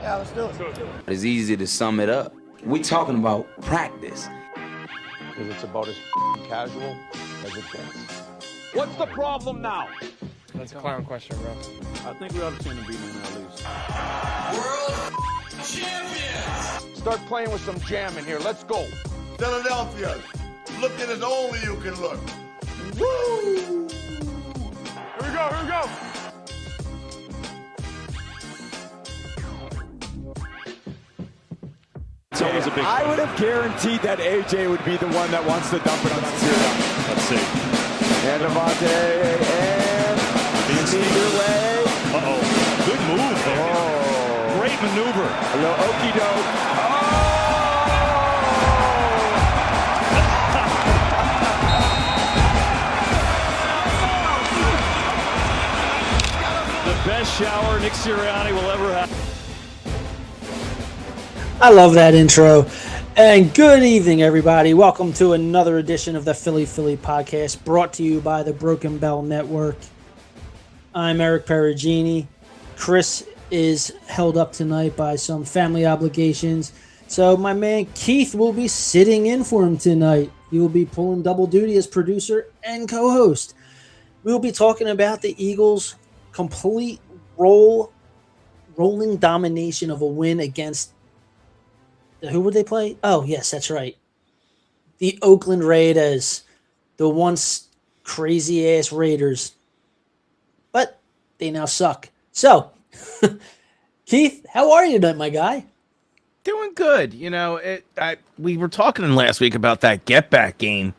Yeah, let's do it. It's easy to sum it up. We're talking about practice. Because it's about as casual as it gets. What's the problem now? That's a clown question, bro. I think we ought to see them beating at least. World champions! Start playing with some jam in here. Let's go. Philadelphia, looking as only you can look. Woo! Here we go, here we go. I would have guaranteed that AJ would be the one that wants to dump it on Sirianni. Let's see. And Devontae, and either way. Uh-oh. Good move there. Oh. Great maneuver. A little okey doke. The best shower Nick Sirianni will ever have. I love that intro. And good evening, everybody. Welcome to another edition of the Philly podcast, brought to you by the Broken Bell Network. I'm Eric Perugini. Chris is held up tonight by some family obligations, so my man Keith will be sitting in for him tonight. He will be pulling double duty as producer and co-host. We will be talking about the Eagles' complete rolling domination of a win against who would they play? Oh, yes, that's right. The Oakland Raiders, the once crazy-ass Raiders. But they now suck. So, Keith, how are you tonight, my guy? Doing good. You know, we were talking last week about that get-back game.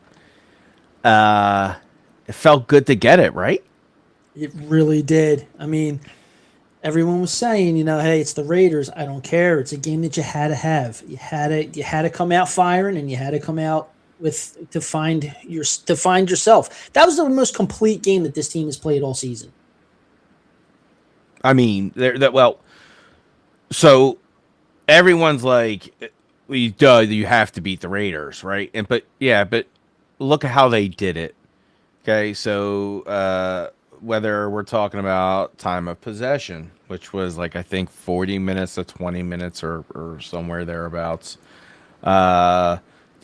It felt good to get it, right? It really did. I mean, everyone was saying, you know, hey, it's the Raiders. I don't care. It's a game that you had to have. You had to come out firing, and you had to come out to find yourself. That was the most complete game that this team has played all season. I mean, so everyone's like, you have to beat the Raiders, right? But look at how they did it. Okay, so whether we're talking about time of possession, which was like I think 40 minutes to 20 minutes or somewhere thereabouts.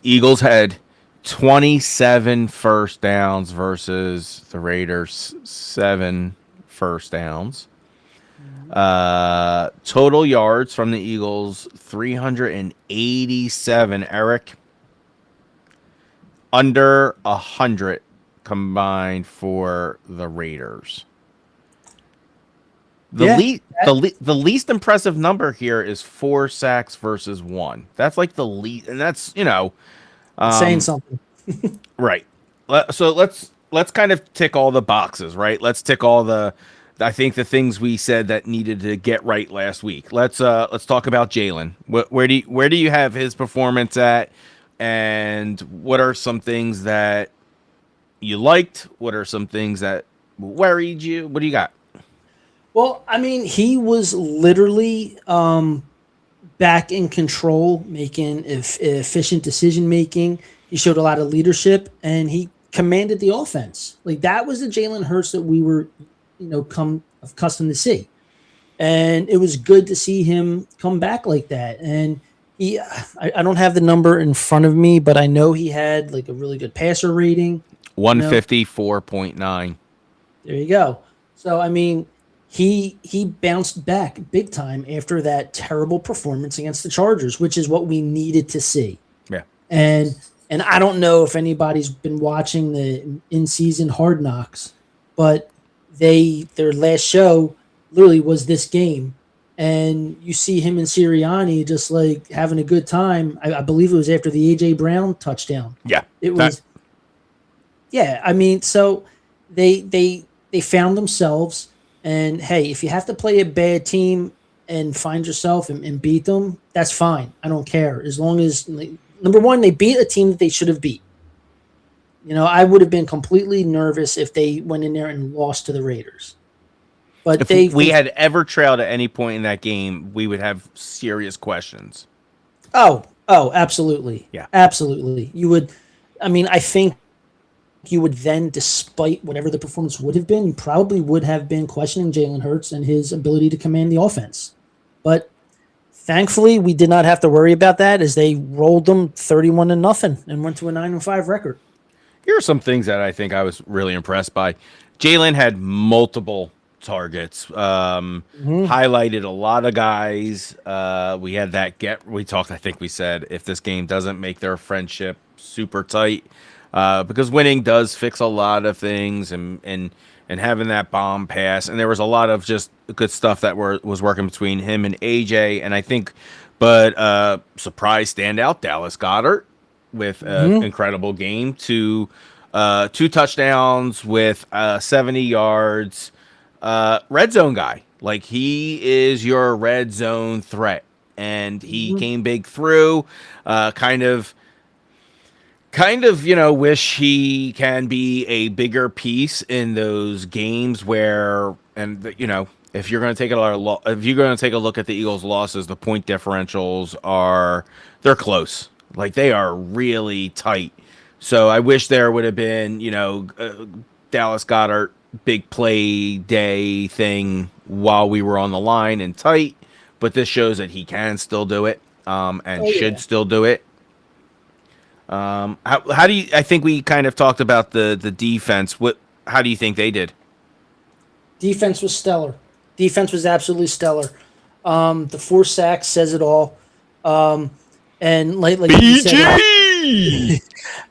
Eagles had 27 first downs versus the Raiders 7 first downs. Total yards from the Eagles 387. Eric, under 100 combined for the Raiders. The least impressive number here is 4 sacks versus 1. That's like the least, and that's saying something. Right. So let's kind of tick all the boxes, right? Let's tick all the things we said that needed to get right last week. Let's talk about Jalen. Where do you have his performance at, and what are some things that you liked? What are some things that worried you? What do you got? Well, I mean, he was literally back in control, making efficient decision-making. He showed a lot of leadership, and he commanded the offense. Like, that was the Jalen Hurts that we were, accustomed to see. And it was good to see him come back like that. And I don't have the number in front of me, but I know he had, like, a really good passer rating. 154.9. There you go. So, I mean, he bounced back big time after that terrible performance against the Chargers, which is what we needed to see. Yeah. And I don't know if anybody's been watching the in-season Hard Knocks, but their last show literally was this game. And you see him and Sirianni just like having a good time. I believe it was after the A.J. Brown touchdown. Yeah. It was. Yeah, I mean, so they found themselves, and hey, if you have to play a bad team and find yourself and beat them, that's fine. I don't care. As long as, number one, they beat a team that they should have beat. I would have been completely nervous if they went in there and lost to the Raiders. But if we had ever trailed at any point in that game, we would have serious questions. Oh, absolutely. Yeah. Absolutely. You would, I think you would then, despite whatever the performance would have been, you probably would have been questioning Jalen Hurts and his ability to command the offense. But Thankfully, we did not have to worry about that as they rolled them 31-0 and went to a 9-5 record. Here are some things that I think I was really impressed by. Jalen had multiple targets, highlighted a lot of guys. We had we talked, I think we said, if this game doesn't make their friendship super tight, because winning does fix a lot of things, and having that bomb pass, and there was a lot of just good stuff that was working between him and AJ, and I think, but surprise standout, Dallas Goedert with an incredible game, two touchdowns with 70 yards, red zone guy, like he is your red zone threat, and he came big through, kind of, wish he can be a bigger piece in those games where, and if you're going to take a look at the Eagles' losses, the point differentials they're close, like they are really tight. So I wish there would have been, Dallas Goedert big play day thing while we were on the line and tight, but this shows that he can still do it, and should still do it. How do you? I think we kind of talked about the defense. How do you think they did? Defense was stellar. Defense was absolutely stellar. The 4 sacks says it all. And like you said,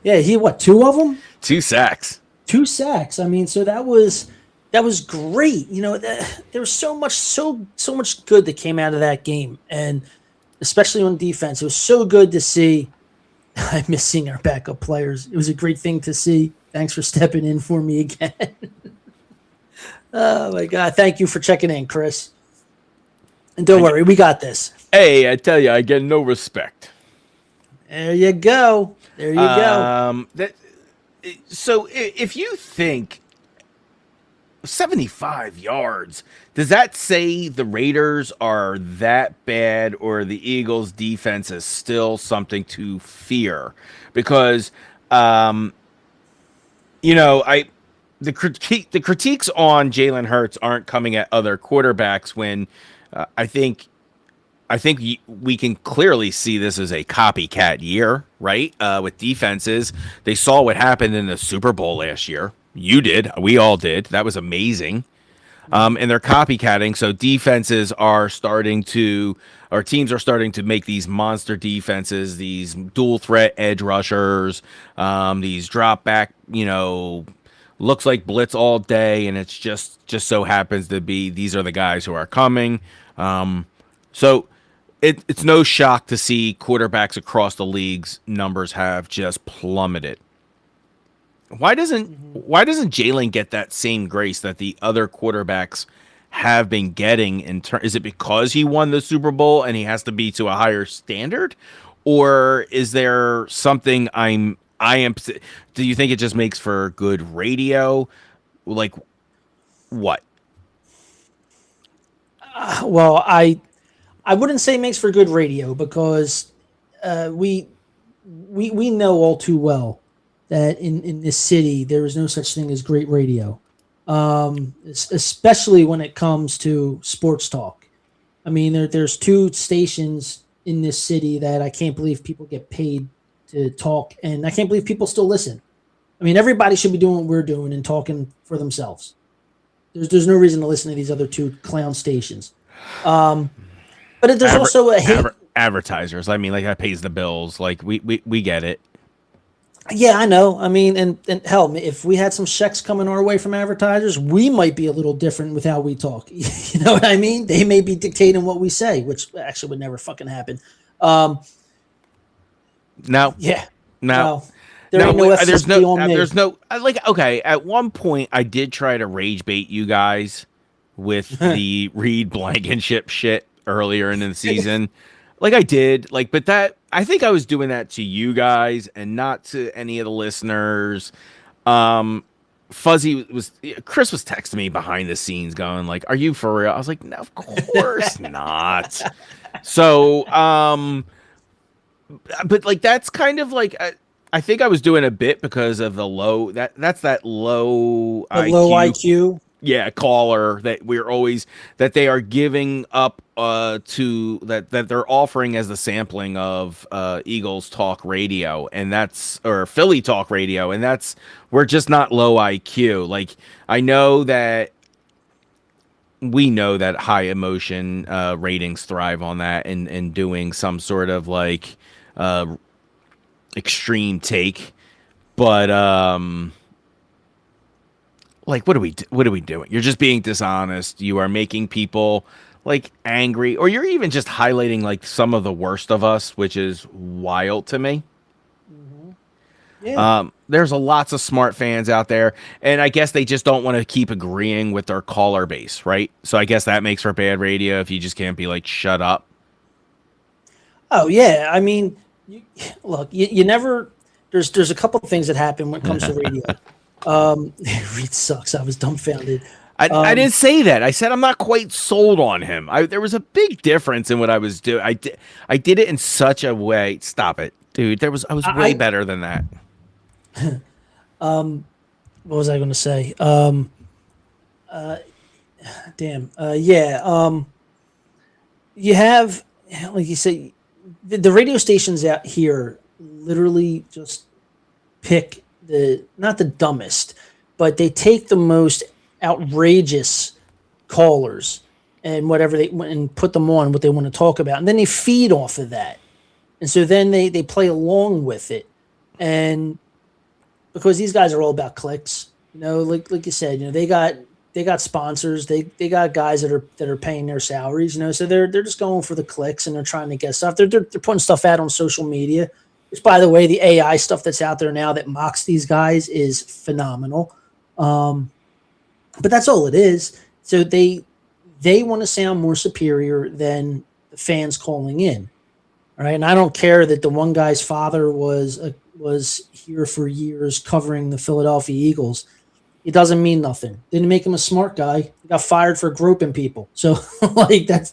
yeah, he 2 of them? 2 sacks. 2 sacks. I mean, so that was great. There was so much good that came out of that game, and especially on defense, it was so good to see. I miss seeing our backup players. It was a great thing to see. Thanks for stepping in for me again. Oh, my God. Thank you for checking in, Chris. And don't worry, we got this. Hey, I tell you, I get no respect. There you go. So if you think 75 yards, does that say the Raiders are that bad, or the Eagles defense is still something to fear? Because the critiques on Jalen Hurts aren't coming at other quarterbacks, when I think we can clearly see this as a copycat year, right? With defenses, they saw what happened in the Super Bowl last year. You did. We all did. That was amazing. And they're copycatting. So teams are starting to make these monster defenses, these dual threat edge rushers, these drop back, looks like blitz all day. And it's just so happens to be, these are the guys who are coming. So it's no shock to see quarterbacks across the league's numbers have just plummeted. Why doesn't Jalen get that same grace that the other quarterbacks have been getting? Is it because he won the Super Bowl and he has to be to a higher standard, or is there something do you think it just makes for good radio? Like what? Well, I wouldn't say it makes for good radio, because we know all too well that in this city there is no such thing as great radio, especially when it comes to sports talk. I mean, there's 2 stations in this city that I can't believe people get paid to talk, and I can't believe people still listen. I mean, everybody should be doing what we're doing and talking for themselves. There's no reason to listen to these other 2 clown stations. But there's also a hate. Advertisers. I mean, like, that pays the bills. Like, we get it. Yeah, I know. I mean, and hell, if we had some checks coming our way from advertisers, we might be a little different with how we talk. You know what I mean? They may be dictating what we say, which actually would never fucking happen. No. Yeah. No. There's no like, okay, at one point I did try to rage bait you guys with the Reed Blankenship shit earlier in the season. Like, I did, like, but that, I think I was doing that to you guys and not to any of the listeners. Chris was texting me behind the scenes going like, "Are you for real?" I was like, "No, of course not." So, but like, that's kind of like, I think I was doing a bit because of the low, that's low IQ. Low IQ. Yeah, caller that they are giving up to that they're offering as the sampling of Eagles talk radio, and that's or Philly talk radio, and that's we're just not low IQ. Like I know that we know that high emotion ratings thrive on that, and doing some sort of like extreme take, but like what are we doing? You're just being dishonest. You are making people like angry, or you're even just highlighting like some of the worst of us, which is wild to me. Yeah. There's lots of smart fans out there, and I guess they just don't want to keep agreeing with their caller base, right? So I guess that makes for bad radio if you just can't be like, shut up. Oh yeah, I mean, look, you never. There's a couple of things that happen when it comes to radio. Reed sucks. I was dumbfounded. I didn't say that. I said I'm not quite sold on him. There was a big difference in what I was doing. I did it in such a way. Stop it, dude. I was way better than that. What was I going to say? You have, like you say, the radio stations out here literally just pick not the dumbest, but they take the most outrageous callers and whatever and put them on what they want to talk about, and then they feed off of that, and so then they play along with it, and because these guys are all about clicks, like you said, they got sponsors, they got guys that are paying their salaries, so they're just going for the clicks, and they're trying to get stuff. They're putting stuff out on social media, which, by the way, the AI stuff that's out there now that mocks these guys is phenomenal. But that's all it is. So they want to sound more superior than the fans calling in. All right. And I don't care that the one guy's father was here for years covering the Philadelphia Eagles. It doesn't mean nothing. Didn't make him a smart guy. He got fired for groping people. So like that's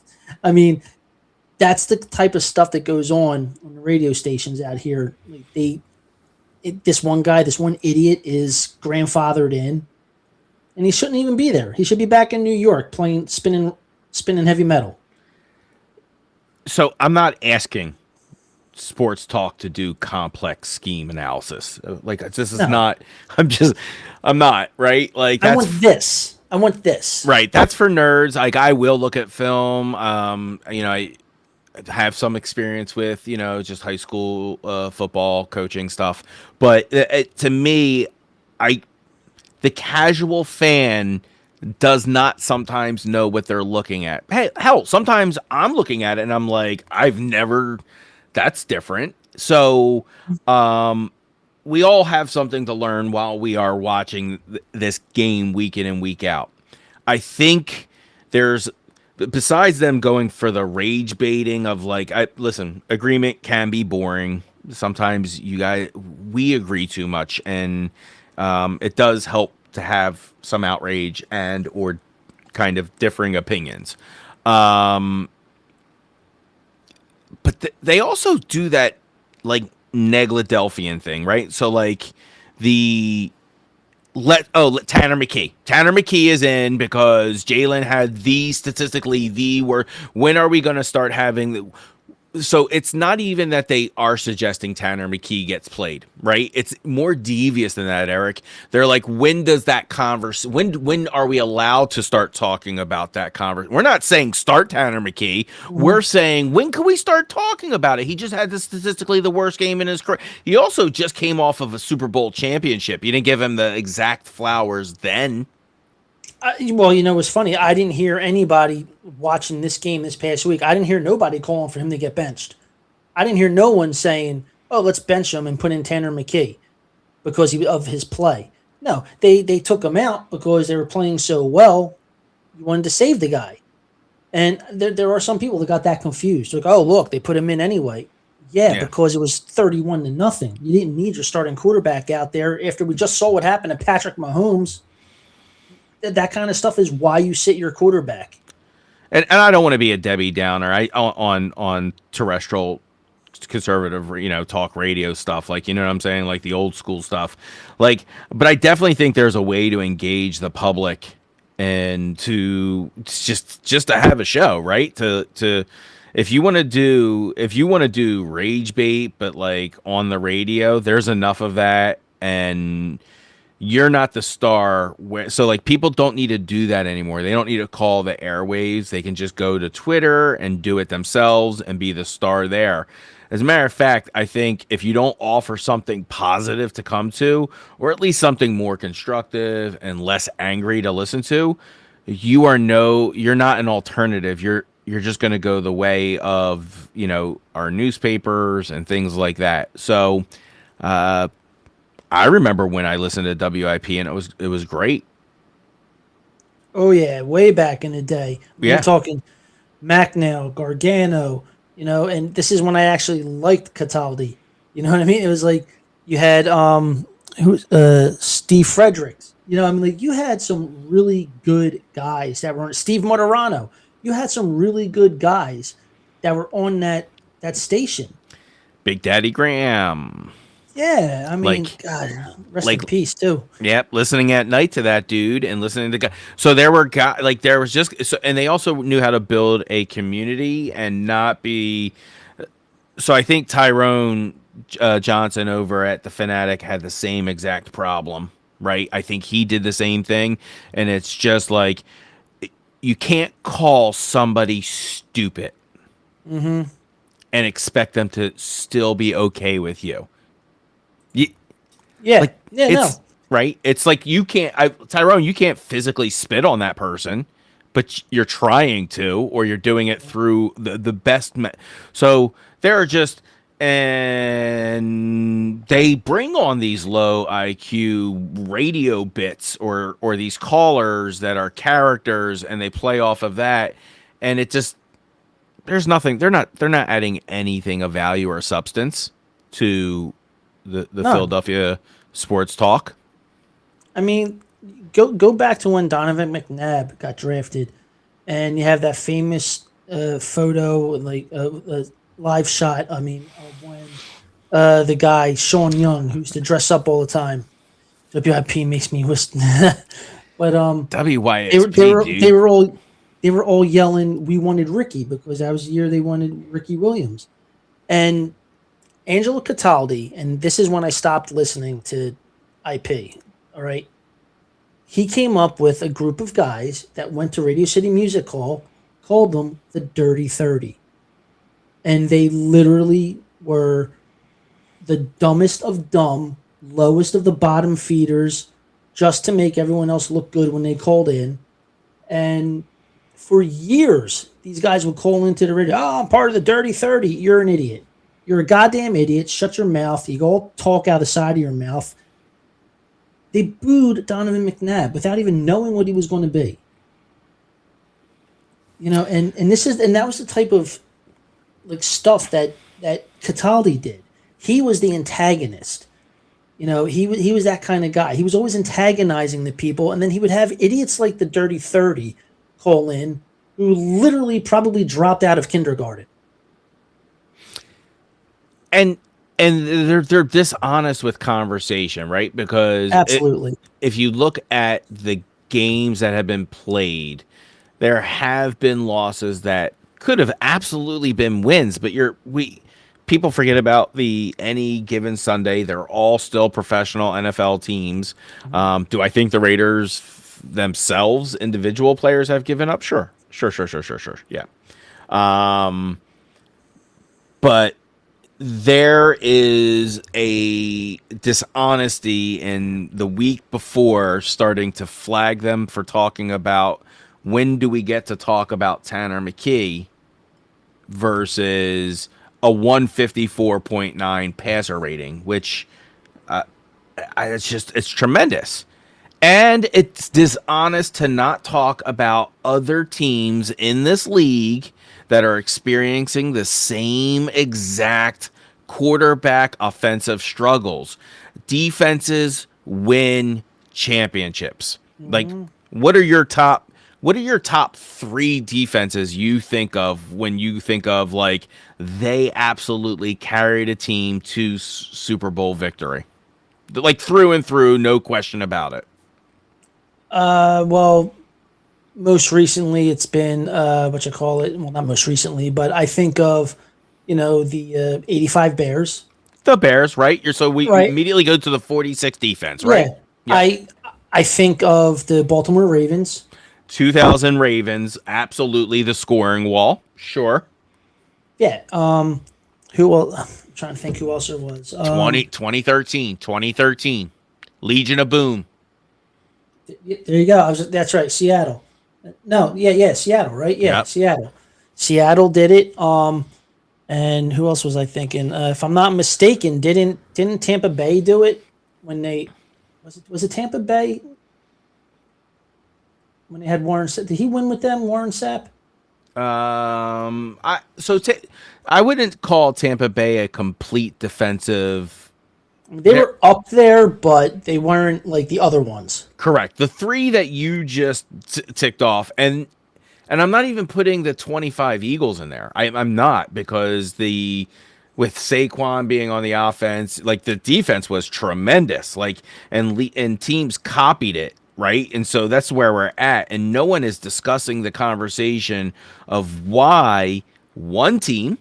the type of stuff that goes on the radio stations out here. Like this one idiot is grandfathered in, and he shouldn't even be there. He should be back in New York spinning heavy metal. So I'm not asking sports talk to do complex scheme analysis. Like this is not. I'm not right. Like I want this. Right. That's for nerds. Like I will look at film. I have some experience with, just high school football coaching stuff. But to me, the casual fan does not sometimes know what they're looking at. Hey, hell, sometimes I'm looking at it and I'm like, that's different. So we all have something to learn while we are watching this game week in and week out. I think besides them going for the rage baiting of like, listen, agreement can be boring. Sometimes we agree too much, and it does help to have some outrage and or kind of differing opinions. But they also do that like Negladelphian thing, right? So like let Tanner McKee. Tanner McKee is in because Jalen had when are we going to start having so it's not even that they are suggesting Tanner McKee gets played, right? It's more devious than that, Eric. They're like, when does that when are we allowed to start talking about that conversation? We're not saying start Tanner McKee. We're saying, when can we start talking about it? He just had statistically the worst game in his career. He also just came off of a Super Bowl championship. You didn't give him the exact flowers then. Well, it's funny. I didn't hear anybody watching this game this past week. I didn't hear nobody calling for him to get benched. I didn't hear no one saying, "Oh, let's bench him and put in Tanner McKee because of his play." No, they took him out because they were playing so well. You wanted to save the guy, and there are some people that got that confused. Like, "Oh, look, they put him in anyway." Yeah, because it was 31-0. You didn't need your starting quarterback out there after we just saw what happened to Patrick Mahomes. That kind of stuff is why you sit your quarterback. And I don't want to be a Debbie Downer on terrestrial conservative, talk radio stuff. Like, you know what I'm saying? Like the old school stuff. Like, but I definitely think there's a way to engage the public and to just to have a show, right? To if you want to do rage bait, but like on the radio, there's enough of that, and you're not the star. So like people don't need to do that anymore. They don't need to call the airwaves. They can just go to Twitter and do it themselves and be the star there. As a matter of fact, I think if you don't offer something positive to come to, or at least something more constructive and less angry to listen to, you're not an alternative. You're just going to go the way of, our newspapers and things like that. So, I remember when I listened to WIP and it was great. Oh yeah, way back in the day. We're talking Macnell, Gargano, and this is when I actually liked Cataldi. You know what I mean? It was like you had Steve Fredericks. Like you had some really good guys that were on Steve Motorano. You had some really good guys that were on that station. Big Daddy Graham. Yeah, I mean, God, rest in peace too. Yep, listening at night to that dude and listening to guys. So there were guys there was just and they also knew how to build a community and not be. So I think Tyrone Johnson over at the Fanatic had the same exact problem, right? I think he did the same thing, and it's just like you can't call somebody stupid and expect them to still be okay with you. Right. It's like you can't, Tyrone, you can't physically spit on that person, but you're trying to, or you're doing it through the best. So they're just, and they bring on these low IQ radio bits or these callers that are characters, and they play off of that, and it just, there's nothing. They're not adding anything of value or substance to the Philadelphia sports talk. I mean, go back to when Donovan McNabb got drafted, and you have that famous photo, like a live shot. I mean, of when the guy Sean Young, who used to dress up all the time, WIP makes me wish. But WYSP, they were all yelling, "We wanted Ricky," because that was the year they wanted Ricky Williams, and Angelo Cataldi, and this is when I stopped listening to IP, all right? He came up with a group of guys that went to Radio City Music Hall, called them the Dirty 30. And they literally were the dumbest of dumb, lowest of the bottom feeders, just to make everyone else look good when they called in. And for years, these guys would call into the radio, "Oh, I'm part of the Dirty 30. You're an idiot. You're a goddamn idiot. Shut your mouth. You all talk out the side of your mouth." They booed Donovan McNabb without even knowing what he was going to be. And that was the type of like stuff that Cataldi did. He was the antagonist. He was that kind of guy. He was always antagonizing the people, and then he would have idiots like the Dirty 30 call in who literally probably dropped out of kindergarten. And they're dishonest with conversation, right? Because absolutely, if you look at the games that have been played, there have been losses that could have absolutely been wins. But people forget about the any given Sunday. They're all still professional NFL teams. Do I think the Raiders themselves, individual players, have given up? Sure. Yeah. But there is a dishonesty in the week before starting to flag them for talking about when do we get to talk about Tanner McKee versus a 154.9 passer rating, which it's tremendous. And it's dishonest to not talk about other teams in this league that are experiencing the same exact quarterback offensive struggles. Defenses win championships. Like, what are your top 3 defenses you think of when you think of like they absolutely carried a team to Super Bowl victory? Like through and through, no question about it. Well, most recently it's been what you call it. Well, not most recently, but I think of the '85 Bears. The Bears, right? We Right. immediately go to the 46 defense, right? Yeah. I think of the Baltimore Ravens. 2000 Ravens, absolutely the scoring wall. Sure. Yeah. Who else? I'm trying to think who else there was. 2013. Legion of Boom. There you go. That's right. Seattle. No, yeah, Seattle, right? Yeah, Yep. Seattle. Seattle did it. And who else was I thinking? If I'm not mistaken, didn't Tampa Bay do it when they was it Tampa Bay when they had Warren? Did he win with them, Warren Sapp? I wouldn't call Tampa Bay a complete defensive. They were up there, but they weren't like the other ones. Correct. The three that you just ticked off, and I'm not even putting the 25 Eagles in there. I'm not, because with Saquon being on the offense, like the defense was tremendous. Like and teams copied it, right? And so that's where we're at. And no one is discussing the conversation of why one team,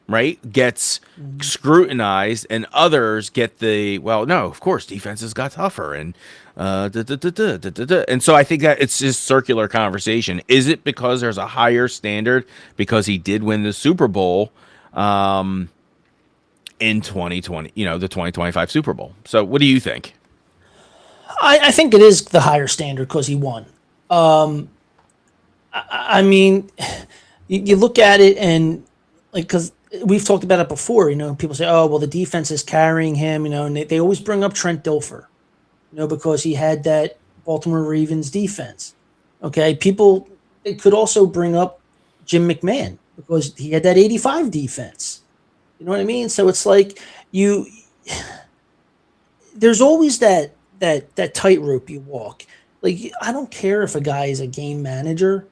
right, gets scrutinized and others get no, of course, defenses got tougher and and so I think that it's just circular conversation. Is it because there's a higher standard because he did win the Super Bowl in 2020, the 2025 Super Bowl? So what do you think? I think it is the higher standard because he won. I mean, you look at it and because we've talked about it before, people say, oh, well, the defense is carrying him, and they always bring up Trent Dilfer, because he had that Baltimore Ravens defense. Okay. It could also bring up Jim McMahon because he had that 85 defense. You know what I mean? So it's like there's always that tightrope you walk. Like, I don't care if a guy is a game manager,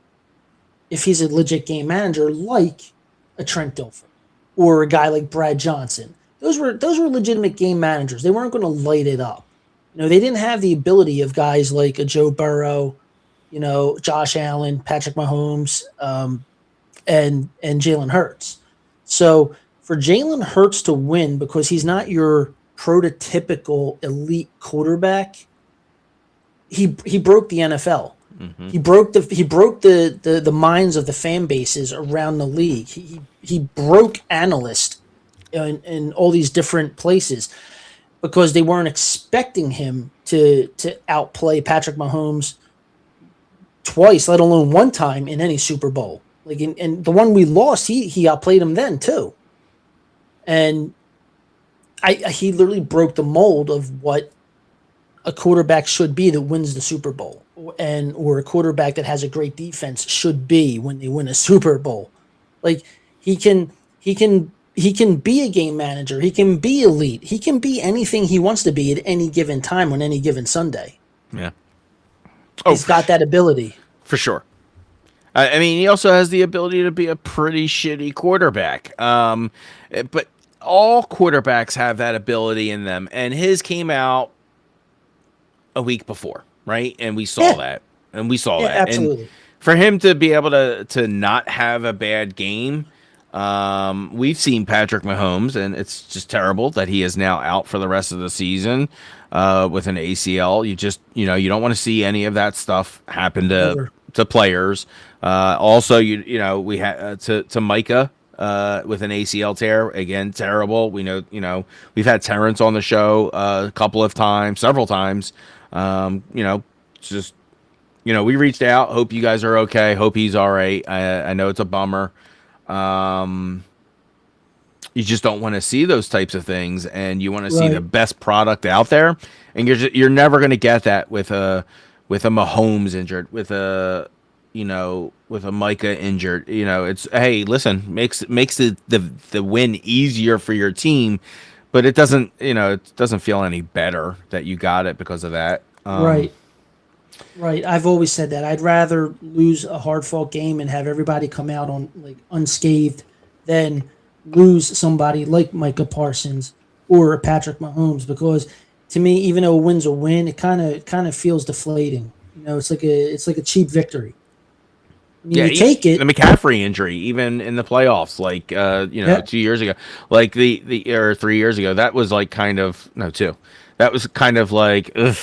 if he's a legit game manager, like a Trent Dilfer or a guy like Brad Johnson. Those were legitimate game managers. They weren't going to light it up. They didn't have the ability of guys like a Joe Burrow, Josh Allen, Patrick Mahomes, and Jalen Hurts. So for Jalen Hurts to win because he's not your prototypical elite quarterback, he broke the NFL. Mm-hmm. He broke the minds of the fan bases around the league. He broke analysts in all these different places because they weren't expecting him to outplay Patrick Mahomes twice, let alone one time in any Super Bowl. Like in the one we lost, he outplayed him then too. And he literally broke the mold of what a quarterback should be that wins the Super Bowl, or a quarterback that has a great defense should be when they win a Super Bowl. Like he can be a game manager. He can be elite. He can be anything he wants to be at any given time on any given Sunday. Yeah. He's got that ability. For sure. I mean, he also has the ability to be a pretty shitty quarterback. But all quarterbacks have that ability in them. And his came out a week before, right? And we saw that. And we saw that. Absolutely. And for him to be able to not have a bad game, we've seen Patrick Mahomes, and it's just terrible that he is now out for the rest of the season with an ACL. You just, you don't want to see any of that stuff happen to players. Also, we had to Micah with an ACL tear, again, terrible. We know, we've had Terrence on the show several times. Just, we reached out. Hope you guys are okay. Hope he's all right. I know it's a bummer. You just don't want to see those types of things, and you want to see the best product out there. And you're never going to get that with a Mahomes injured, with a Micah injured. It's, hey, listen, makes the win easier for your team, but it doesn't feel any better that you got it because of that. Right. I've always said that I'd rather lose a hard fought game and have everybody come out on unscathed than lose somebody like Micah Parsons or Patrick Mahomes, because to me, even though a win's a win, it kind of feels deflating. It's like a cheap victory. You take it. The McCaffrey injury, even in the playoffs, like 2 years ago, like or 3 years ago, that was like kind of no 2. That was kind of like it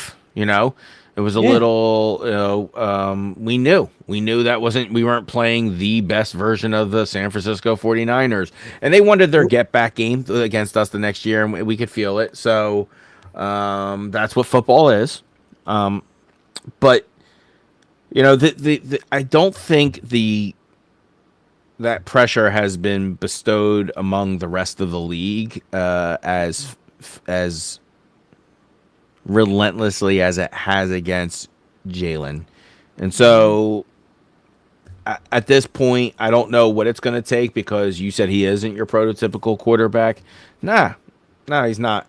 was a little we knew that we weren't playing the best version of the San Francisco 49ers, and they wanted their get back game against us the next year, and we could feel it. So that's what football is. But I don't think that pressure has been bestowed among the rest of the league as relentlessly as it has against Jalen. And so at this point, I don't know what it's going to take, because you said he isn't your prototypical quarterback. No, he's not.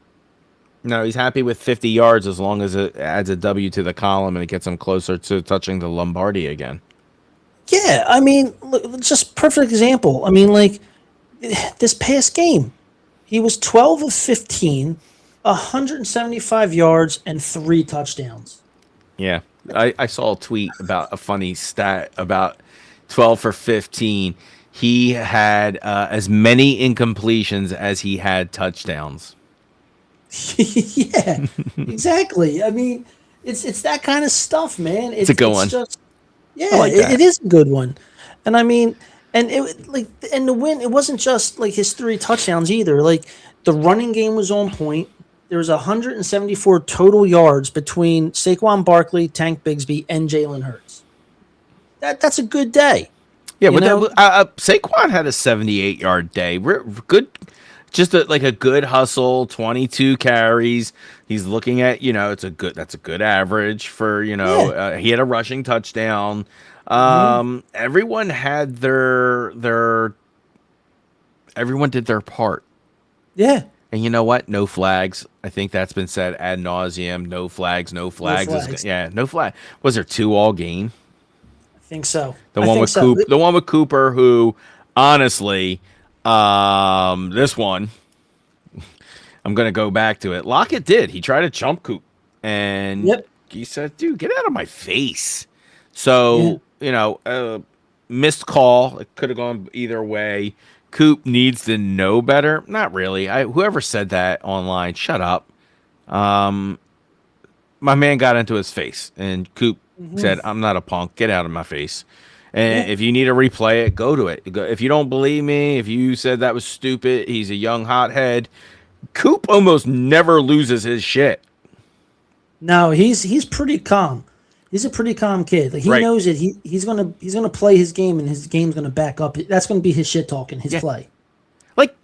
No, he's happy with 50 yards as long as it adds a W to the column and it gets him closer to touching the Lombardi again. Yeah, I mean, look, just perfect example. I mean, like, this past game, he was 12 of 15, 175 yards, and 3 touchdowns. Yeah, I saw a tweet about a funny stat about 12 for 15. He had as many incompletions as he had touchdowns. Yeah, exactly. I mean, it's that kind of stuff, man. It's a good one. It is a good one. And I mean, and the win, it wasn't just like his 3 touchdowns either. Like, the running game was on point. There was 174 total yards between Saquon Barkley, Tank Bigsby, and Jalen Hurts. That's a good day. Yeah, but Saquon had a 78-yard day. Good. Just a good hustle, 22 carries. He's looking at, that's a good average for, he had a rushing touchdown. Everyone had everyone did their part. Yeah. And you know what? No flags. I think that's been said ad nauseum. No flags. No flags. No flag. Was there 2 all game? I think so. The one with Cooper, who honestly, this one, I'm going to go back to it. Lockett did. He tried to chump Coop, and he said, dude, get out of my face. So, missed call. It could have gone either way. Coop needs to know better. Not really. Whoever said that online, shut up. My man got into his face, and Coop said, I'm not a punk. Get out of my face. And if you need to replay it, go to it. If you don't believe me, if you said that was stupid, he's a young hothead. Coop almost never loses his shit. No, he's pretty calm. He's a pretty calm kid. Like, he knows that he's gonna play his game, and his game's gonna back up. That's gonna be his shit talking, his play. Like,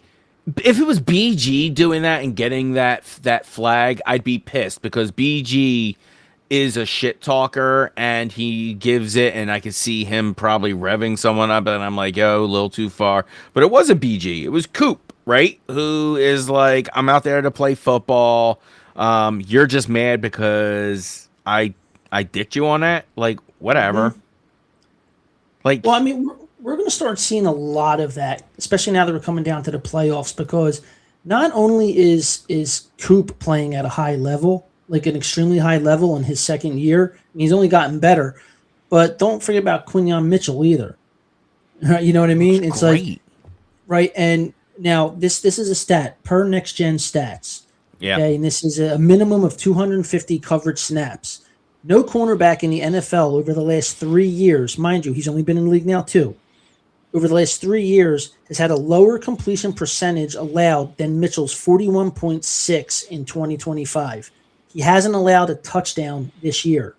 if it was BG doing that and getting that flag, I'd be pissed, because BG is a shit talker and he gives it, and I could see him probably revving someone up, and I'm like, yo, a little too far. But it wasn't BG. It was Coop, right? Who is like, I'm out there to play football. You're just mad because I dicked you on that. Like, whatever. Like, well, I mean, we're going to start seeing a lot of that, especially now that we're coming down to the playoffs, because not only is Coop playing at a high level, like an extremely high level in his second year, and he's only gotten better, but don't forget about Quinyon Mitchell either. You know what I mean? It's great. Like, right. And now this is a stat per Next Gen Stats. Yeah. Okay, and this is a minimum of 250 coverage snaps. No cornerback in the NFL over the last 3 years, mind you, he's only been in the league now 2. Over the last 3 years, has had a lower completion percentage allowed than Mitchell's 41.6 in 2025. He hasn't allowed a touchdown this year.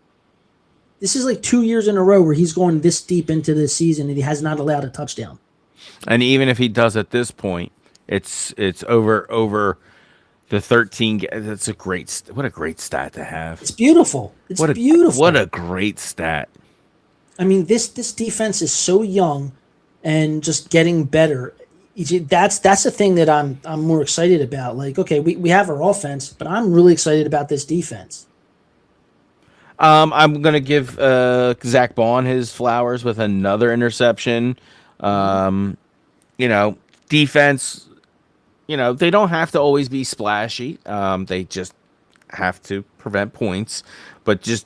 This is like 2 years in a row where he's going this deep into the season and he has not allowed a touchdown. And even if he does at this point, it's over the 13. That's what a great stat to have. It's beautiful. Beautiful. What a great stat. I mean, this defense is so young and just getting better. That's the thing that I'm more excited about. Like, okay, we have our offense, but I'm really excited about this defense. I'm gonna give Zach Bond his flowers with another interception. Defense. They don't have to always be splashy. They just have to prevent points, but just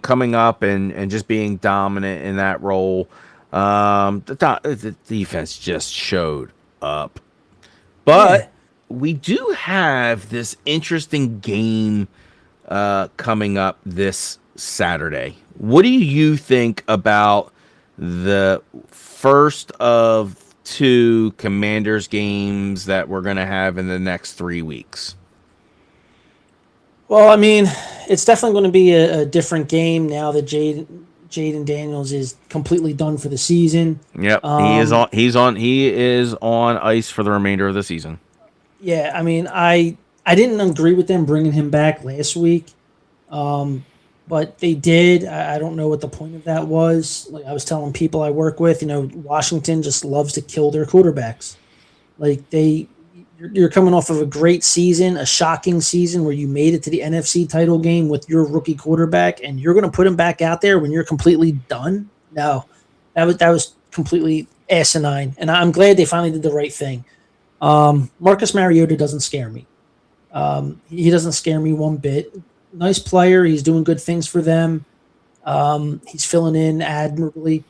coming up and just being dominant in that role. The defense just showed up. But we do have this interesting game coming up this Saturday. What do you think about the first of 2 Commanders games that we're going to have in the next 3 weeks? Well, I mean, it's definitely going to be a different game now that Jaden Daniels is completely done for the season. Yep, he is on. He is on ice for the remainder of the season. Yeah, I mean, I didn't agree with them bringing him back last week, but they did. I don't know what the point of that was. Like I was telling people I work with, Washington just loves to kill their quarterbacks. Like you're coming off of a great season, a shocking season where you made it to the NFC title game with your rookie quarterback, and you're going to put him back out there when you're completely done? No, that was completely asinine, and I'm glad they finally did the right thing. Marcus Mariota doesn't scare me. He doesn't scare me one bit. Nice player. He's doing good things for them. He's filling in admirably,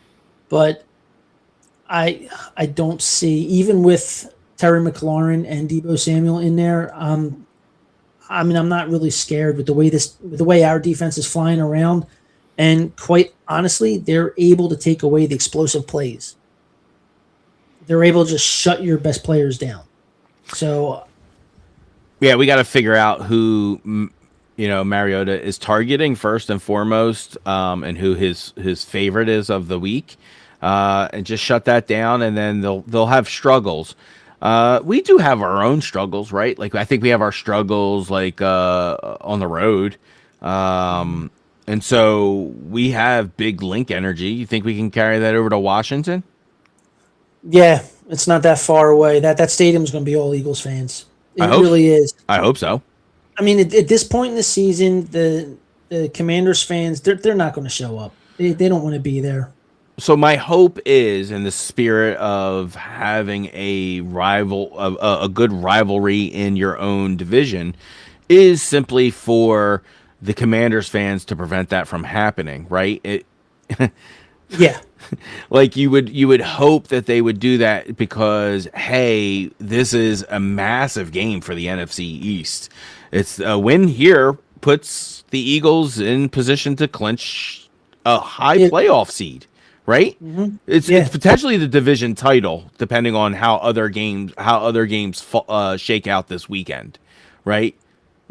but I don't see, even with Terry McLaurin and Deebo Samuel in there. I'm not really scared with the way our defense is flying around, and quite honestly, they're able to take away the explosive plays. They're able to just shut your best players down. So, yeah, we got to figure out who Mariota is targeting first and foremost, and who his favorite is of the week, and just shut that down, and then they'll have struggles. We do have our own struggles, right? Like I think we have our struggles like on the road. And so we have big Link energy. You think we can carry that over to Washington? Yeah, it's not that far away. That stadium's going to be all Eagles fans. It really is. I hope so. I mean, at this point in the season, the Commanders fans, they're not going to show up. They don't want to be there. So my hope is, in the spirit of having a good rivalry in your own division, is simply for the Commanders fans to prevent that from happening, right? Yeah. Like you would hope that they would do that because, hey, this is a massive game for the NFC East. It's a win here puts the Eagles in position to clinch a high playoff seed. Right? Mm-hmm. It's potentially the division title, depending on how other games shake out this weekend, right?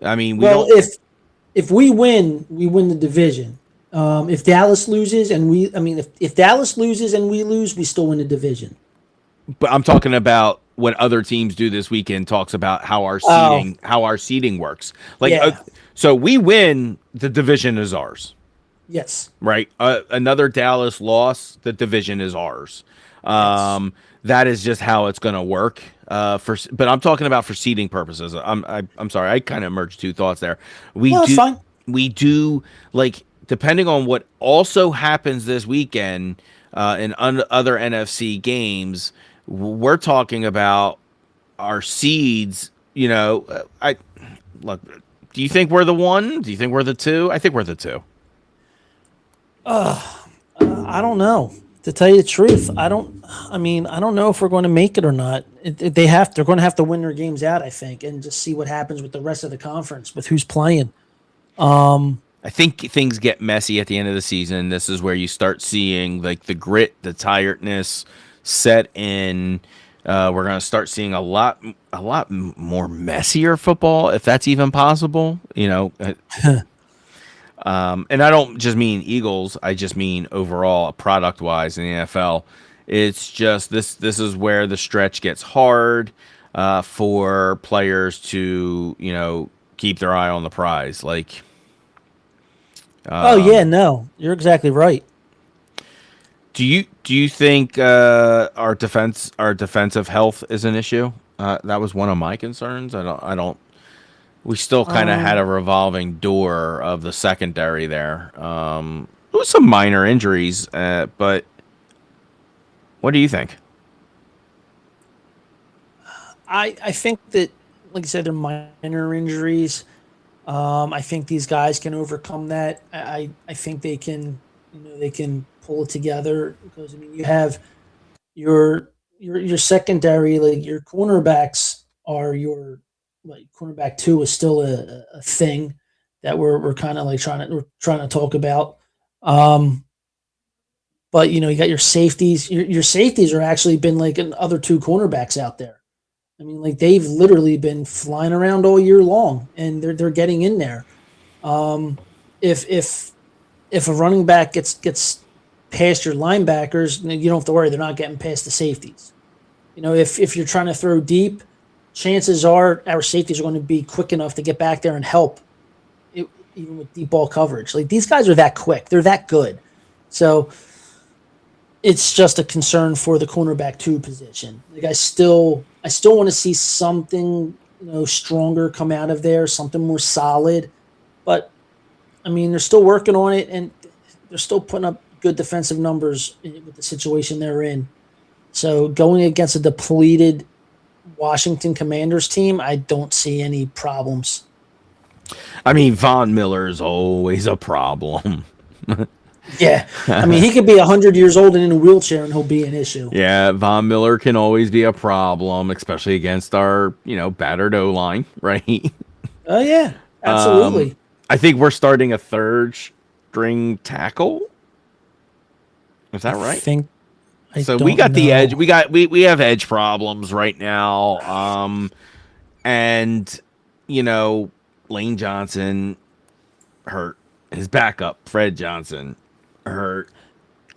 I mean, if we win, we win the division. If Dallas loses if Dallas loses and we lose, we still win the division. But I'm talking about what other teams do this weekend. Talks about how our seeding works. Like, so we win, the division is ours. Yes. Right. Another Dallas loss, the division is ours. Yes. That is just how it's going to work. But I'm talking about for seeding purposes. I'm sorry. I kind of merged 2 thoughts there. Fine. We do, like, depending on what also happens this weekend in other NFC games, we're talking about our seeds. Do you think we're the 1? Do you think we're the 2? I think we're the 2. I don't know. To tell you the truth, I don't know if we're going to make it or not. They're going to have to win their games out, I think, and just see what happens with the rest of the conference, with who's playing. I think things get messy at the end of the season. This is where you start seeing like the grit, the tiredness set in. We're going to start seeing a lot more messier football, if that's even possible. And I don't just mean Eagles. I just mean overall, product-wise in the NFL. It's just this is where the stretch gets hard for players to, keep their eye on the prize. Like, no, you're exactly right. Do you think our defensive health is an issue? That was one of my concerns. I don't. We still kind of had a revolving door of the secondary there. There was some minor injuries, but what do you think? I think that, like I said, they're minor injuries. I think these guys can overcome that. I think they can pull it together because I mean you have your secondary, like your cornerbacks are your like cornerback two is still a thing that we're kind of like trying to talk about. Um, but you know, you got your safeties. Your safeties are actually been like an other two cornerbacks out there. I mean, like they've literally been flying around all year long, and they're getting in there. Um, if a running back gets past your linebackers, you don't have to worry; they're not getting past the safeties. You know, if you're trying to throw deep, chances are our safeties are going to be quick enough to get back there and help, even with deep ball coverage. Like these guys are that quick; they're that good. So it's just a concern for the cornerback two position. Like I still want to see something stronger come out of there, something more solid. But I mean, they're still working on it, and they're still putting up good defensive numbers with the situation they're in. So going against a depleted Washington Commanders team, I don't see any problems. I mean, Von Miller is always a problem. Yeah, I mean, he could be 100 years old and in a wheelchair, and he'll be an issue. Yeah, Von Miller can always be a problem, especially against our, battered O-line, right? Oh, yeah, absolutely. I think we're starting a third string tackle. Is that right? So we got the edge. We have edge problems right now. And Lane Johnson hurt. His backup, Fred Johnson, hurt.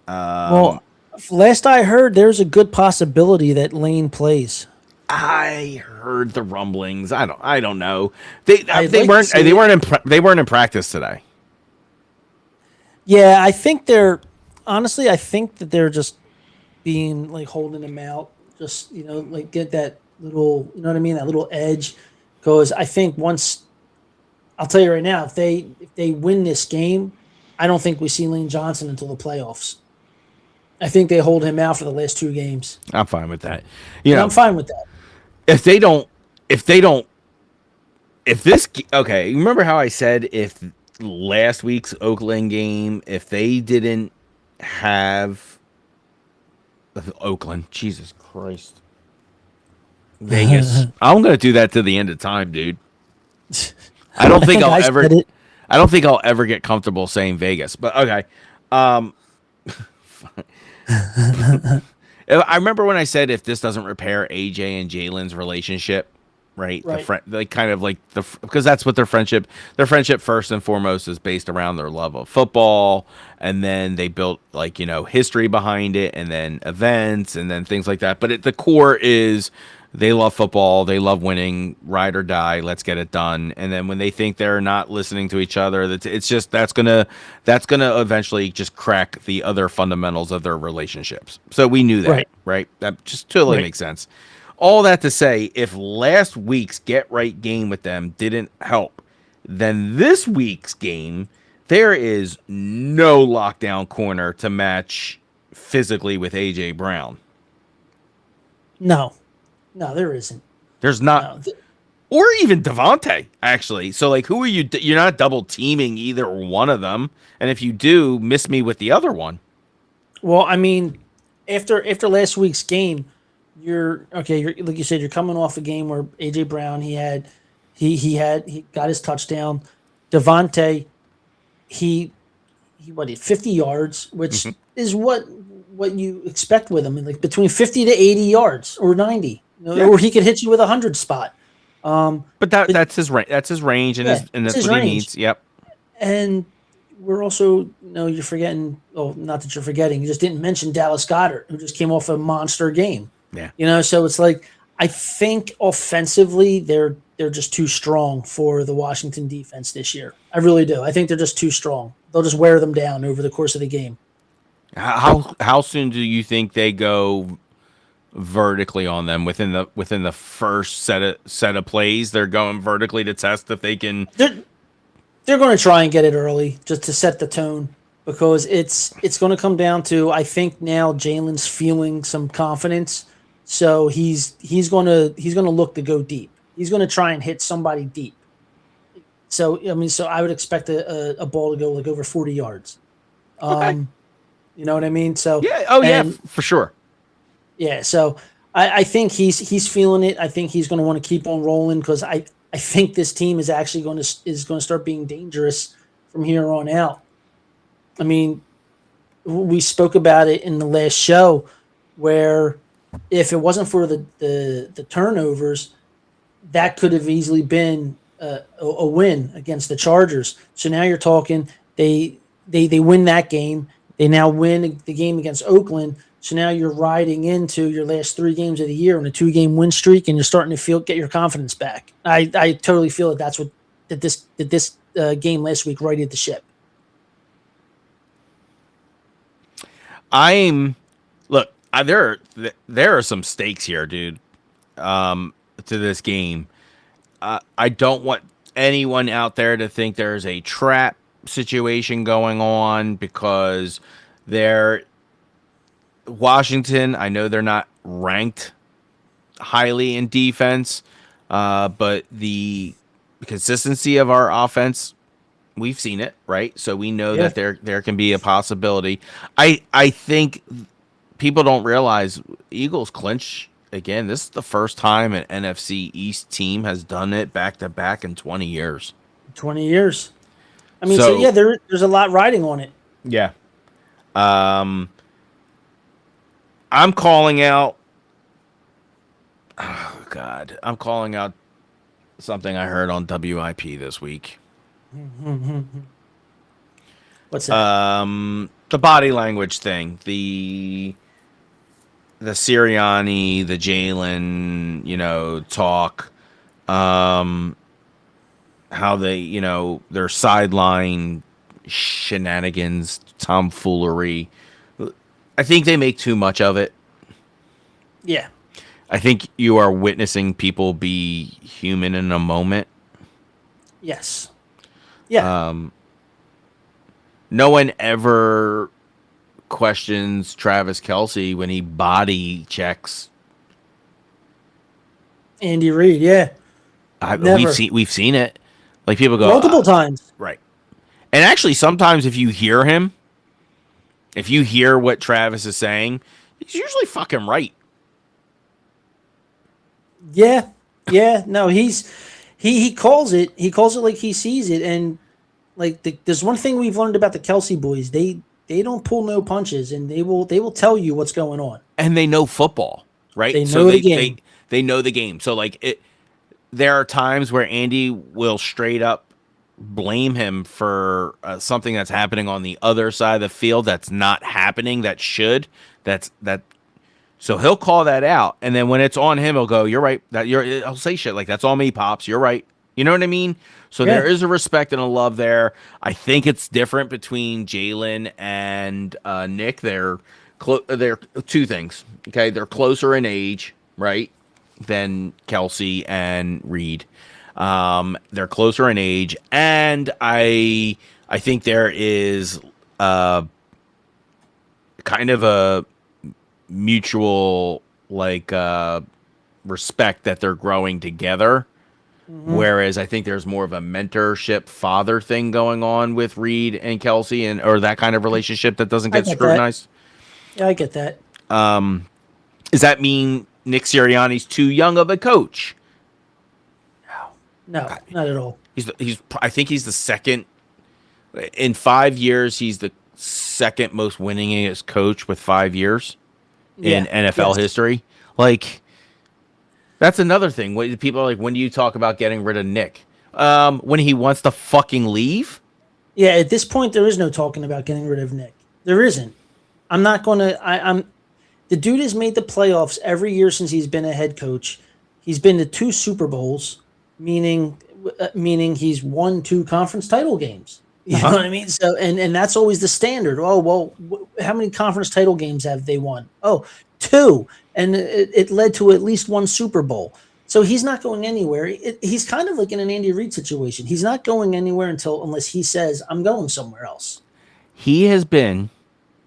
Well, last I heard, there's a good possibility that Lane plays. I heard the rumblings. I don't know. They weren't in practice today. Yeah, I think I think that they're just being like holding him out, just like get that little, what I mean, that little edge. Because I think once, I'll tell you right now, if they win this game, I don't think we see Lane Johnson until the playoffs. I think they hold him out for the last two games. I'm fine with that. I'm fine with that. Okay, remember how I said if last week's Oakland game, if they didn't have Oakland, Jesus Christ, Vegas, I'm going to do that to the end of time, dude. I don't think I'll ever get comfortable saying Vegas, but okay. I remember when I said if this doesn't repair AJ and Jalen's relationship, right? Because that's what their friendship first and foremost is based around their love of football, and then they built history behind it, and then events, and then things like that. But at the core is they love football, they love winning, ride or die, let's get it done. And then when they think they're not listening to each other, that's gonna eventually just crack the other fundamentals of their relationships. So we knew that, right? That just totally makes sense. All that to say, if last week's get right game with them didn't help, then this week's game, there is no lockdown corner to match physically with AJ Brown. No, there isn't. There's not, or even Devontae, actually. So, who are you? You're not double teaming either one of them, and if you do, miss me with the other one. Well, I mean, after last week's game, you're like you said, you're coming off a game where AJ Brown he got his touchdown. Devontae, he did 50 yards, which is what you expect with him, like between 50 to 80 yards or 90. Or he could hit you with 100 spot. But that's his range. That's his range, and that's what he needs. Yep. And we're also, you're forgetting. Oh, not that you're forgetting. You just didn't mention Dallas Goedert, who just came off a monster game. Yeah. So it's like I think offensively they're just too strong for the Washington defense this year. I really do. I think they're just too strong. They'll just wear them down over the course of the game. How soon do you think they go vertically on them within the first set of plays? They're going vertically to test if they can. They're going to try and get it early just to set the tone, because it's going to come down to, I think now Jalen's feeling some confidence, so he's going to look to go deep. He's going to try and hit somebody deep. So I would expect a ball to go over 40 yards. Okay. You know what I mean? So Yeah. Oh, yeah, for sure. yeah. So I think he's feeling it. I think he's going to want to keep on rolling because I think this team is actually going to start being dangerous from here on out. I mean, we spoke about it in the last show where if it wasn't for the turnovers, that could have easily been a win against the Chargers. So now you're talking they win that game. They now win the game against Oakland. So now you're riding into your last 3 games of the year on a 2-game win streak, and you're starting to get your confidence back. I totally feel that's what this game last week righted the ship. There are some stakes here, dude. To this game, I don't want anyone out there to think there's a trap situation going on because Washington. I know they're not ranked highly in defense, but the consistency of our offense, we've seen it, right? So we know that there can be a possibility. I think people don't realize Eagles clinch again. This is the first time an NFC East team has done it back to back in 20 years. 20 years. I mean, so yeah, there's a lot riding on it. Yeah. I'm calling out. Oh God, I'm calling out something I heard on WIP this week. What's that? The body language thing, the Sirianni, the Jalen, talk, how they, their sideline shenanigans, tomfoolery. I think they make too much of it. Yeah. I think you are witnessing people be human in a moment. Yes. Yeah. No one ever questions Travis Kelce when he body checks Andy Reid. Yeah. We've seen it. Like people go multiple times. Right. And actually, sometimes if you hear him, if you hear what Travis is saying, he's usually fucking right. Yeah. Yeah. No, he calls it. He calls it like he sees it. And like there's one thing we've learned about the Kelce boys. They don't pull no punches, and they will tell you what's going on. And they know football, right? They know the game. They know the game. So like there are times where Andy will straight up blame him for something that's happening on the other side of the field that's not happening, so he'll call that out, and then when it's on him, he'll go, "You're right." I'll say shit like, "That's on me, pops. You're right." You know what I mean? So there is a respect and a love there. I think it's different between Jalen and Nick. They're two things. Okay, they're closer in age, right, than Kelce and Reed. They're closer in age, and I think there is kind of a mutual respect that they're growing together. Mm-hmm. Whereas I think there's more of a mentorship father thing going on with Reed and Kelce, or that kind of relationship that doesn't get scrutinized. Yeah, I get that. Does that mean Nick Sirianni's too young of a coach? No, not at all. I think he's the second in 5 years. He's the second most winningest coach with 5 years in NFL history. Like, that's another thing. What people are like, when do you talk about getting rid of Nick? When he wants to fucking leave? Yeah, at this point, there is no talking about getting rid of Nick. There isn't. I'm not going to. I'm. The dude has made the playoffs every year since he's been a head coach. He's been to 2 Super Bowls, meaning he's won 2 conference title games. You know what I mean? So, and that's always the standard. Oh, well, how many conference title games have they won? Oh, 2. And it led to at least 1 Super Bowl. So he's not going anywhere. He's kind of like in an Andy Reid situation. He's not going anywhere unless he says, I'm going somewhere else. He has been,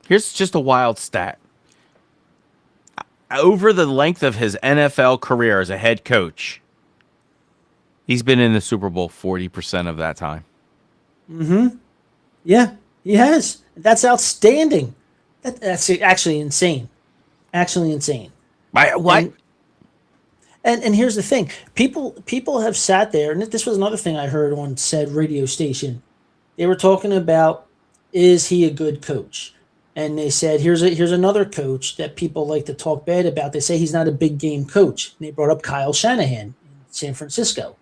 here's just a wild stat. Over the length of his NFL career as a head coach, he's been in the Super Bowl 40% of that time. Mm-hmm. Yeah, he has. That's outstanding. That's actually insane. Actually insane. What? And here's the thing: people have sat there, and this was another thing I heard on said radio station. They were talking about, is he a good coach? And they said, here's another coach that people like to talk bad about. They say he's not a big game coach. And they brought up Kyle Shanahan in San Francisco.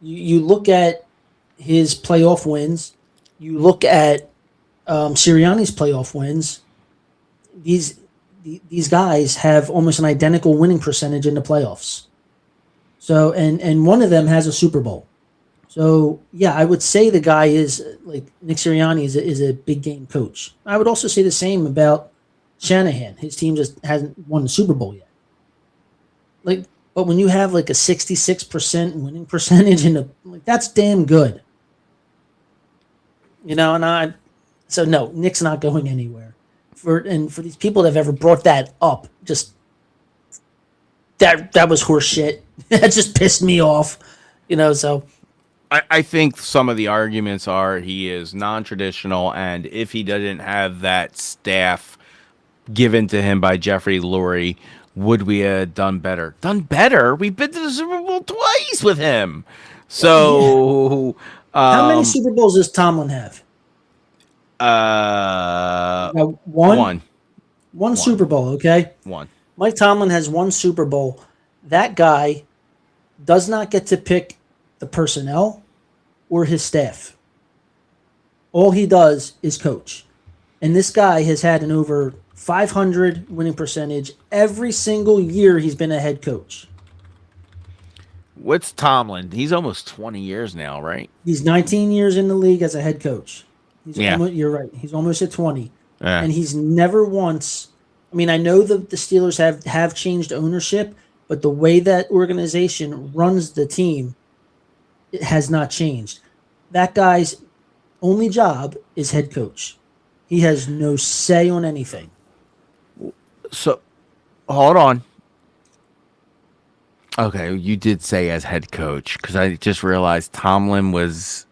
You look at his playoff wins. You look at Sirianni's playoff wins. These guys have almost an identical winning percentage in the playoffs. So, and one of them has a Super Bowl. So, yeah, I would say the guy is, like, Nick Sirianni is a big game coach. I would also say the same about Shanahan. His team just hasn't won the Super Bowl yet. Like, but when you have like a 66% winning percentage that's damn good. So no, Nick's not going anywhere. For these people that have ever brought that up, just that was horse shit. That just pissed me off. So I think some of the arguments are he is non-traditional, and if he didn't have that staff given to him by Jeffrey Lurie, would we have done better? Done better? We've been to the Super Bowl twice with him. So, how many Super Bowls does Tomlin have? One Super Bowl, okay? One. Mike Tomlin has one Super Bowl. That guy does not get to pick the personnel or his staff. All he does is coach. And this guy has had an over 500 winning percentage every single year he's been a head coach. What's Tomlin? He's almost 20 years now, right? He's 19 years in the league as a head coach. Yeah. You're right. He's almost at 20. Yeah. And he's never once... I mean, I know the Steelers have changed ownership, but the way that organization runs the team, it has not changed. That guy's only job is head coach. He has no say on anything. So, hold on. Okay, you did say as head coach, because I just realized Tomlin was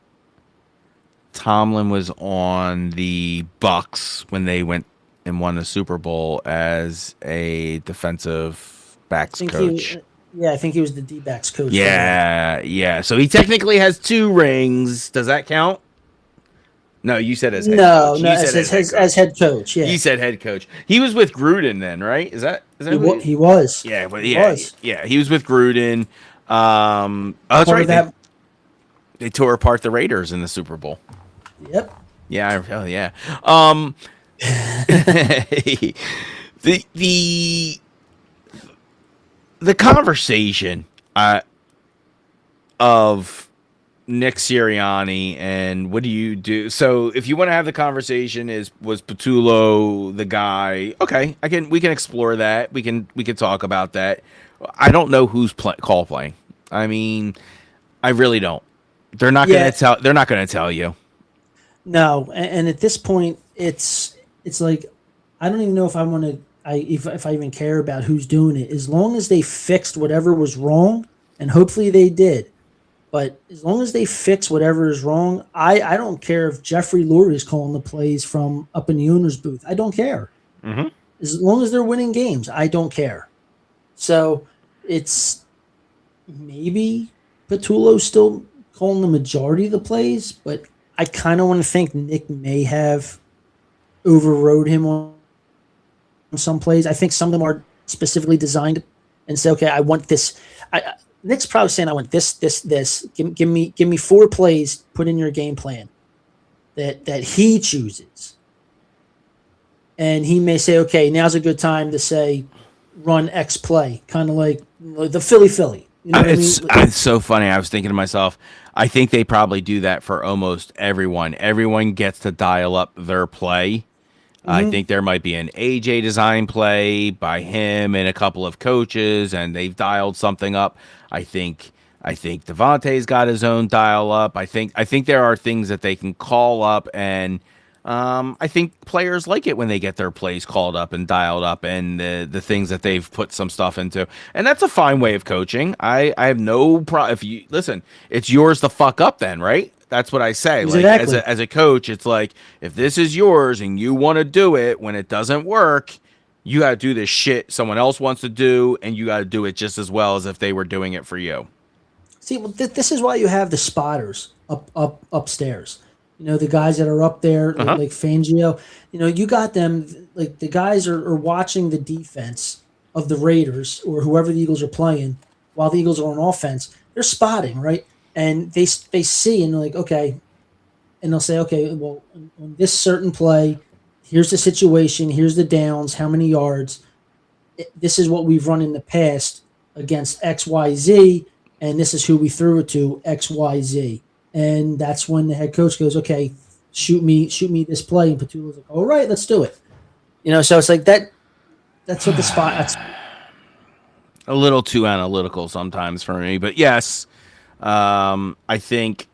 on the Bucks when they went and won the Super Bowl as a defensive backs coach. I think he was the D-backs coach. Yeah. So he technically has 2 rings. Does that count? No, you said as head coach. No, as head coach. Yeah, you said head coach. He was with Gruden then, right? Is that he was? Yeah, but yeah, he was with Gruden. That's right. They tore apart the Raiders in the Super Bowl. Yep. Yeah. Oh, yeah. The conversation of Nick Sirianni and what do you do? So if you want to have the conversation, was Patullo the guy? Okay, we can explore that. We can talk about that. I don't know who's call playing. I mean, I really don't. They're not going to tell. They're not going to tell you. No, and at this point, it's like I don't even know if I want to. If I even care about who's doing it, as long as they fixed whatever was wrong, and hopefully they did. But as long as they fix whatever is wrong, I don't care if Jeffrey Lurie is calling the plays from up in the owner's booth. I don't care. Mm-hmm. As long as they're winning games, I don't care. So it's maybe Patullo's still calling the majority of the plays, but I kind of want to think Nick may have overrode him on some plays. I think some of them are specifically designed and say, okay, I want this. Nick's probably saying, I want this. Give me 4 plays, put in your game plan that he chooses. And he may say, okay, now's a good time to say, run X play, kind of like the Philly. You know what I mean? It's so funny. I was thinking to myself, I think they probably do that for almost everyone. Everyone gets to dial up their play. Mm-hmm. I think there might be an AJ design play by him and a couple of coaches, and they've dialed something up. I think Devontae's got his own dial up. I think there are things that they can call up, and I think players like it when they get their plays called up and dialed up and the things that they've put some stuff into. And that's a fine way of coaching. I have no problem. If you listen, it's yours to fuck up then, right? That's what I say. Exactly. Like as a coach, it's like if this is yours and you want to do it when it doesn't work, you got to do this shit someone else wants to do, and you got to do it just as well as if they were doing it for you. See, well, this is why you have the spotters upstairs. You know, the guys that are up there, like Fangio. You know, you got them. Like the guys are watching the defense of the Raiders or whoever the Eagles are playing, while the Eagles are on offense. They're spotting, right? And they see and they're like, okay, and they'll say, okay, well, on this certain play, here's the situation, here's the downs, how many yards. This is what we've run in the past against XYZ, and this is who we threw it to, XYZ. And that's when the head coach goes, okay, shoot me this play. And Petula's like, all right, let's do it. You know, so it's like that. That's what the spot. That's a little too analytical sometimes for me, but yes, I think.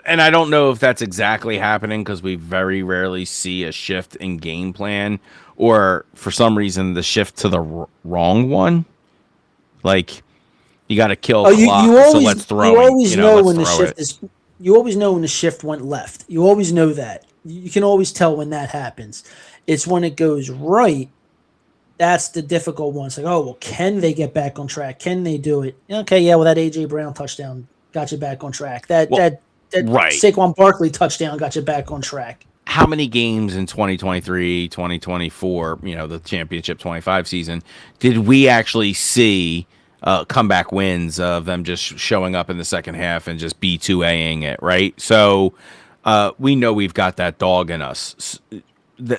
And I don't know if that's exactly happening because we very rarely see a shift in game plan, or for some reason the shift to the wrong one. Like you got to kill clock, so let's throw. You always know when the shift is. You always know when the shift went left. You always know that. You can always tell when that happens. It's when it goes right. That's the difficult one. It's like, oh well, can they get back on track? Can they do it? Okay, yeah. Well, that AJ Brown touchdown got you back on track. That right. Saquon Barkley touchdown got you back on track. How many games in 2023, 2024, you know, the championship 25 season, did we actually see comeback wins of them just showing up in the second half and just B2Aing it, right? So we know we've got that dog in us.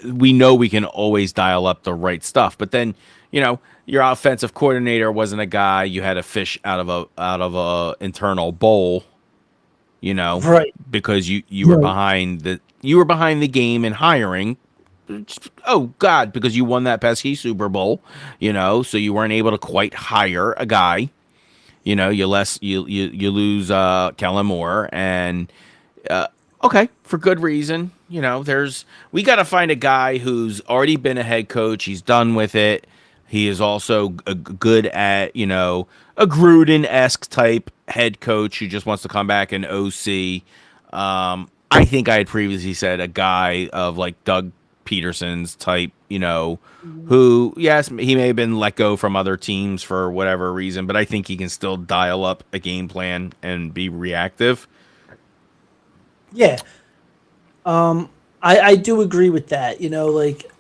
We know we can always dial up the right stuff. But then, you know, your offensive coordinator wasn't a guy you had to fish out of a internal bowl. You know, right? Because you were behind the game in hiring. Oh God, because you won that pesky Super Bowl, you know, so you weren't able to quite hire a guy. You know, you lose Kellen Moore, and okay, for good reason. You know, we got to find a guy who's already been a head coach. He's done with it. He is also good at, you know, a Gruden-esque type head coach who just wants to come back and OC. I think I had previously said a guy of like Doug Peterson's type, you know, who, yes, he may have been let go from other teams for whatever reason, but I think he can still dial up a game plan and be reactive. Yeah. I do agree with that. You know, like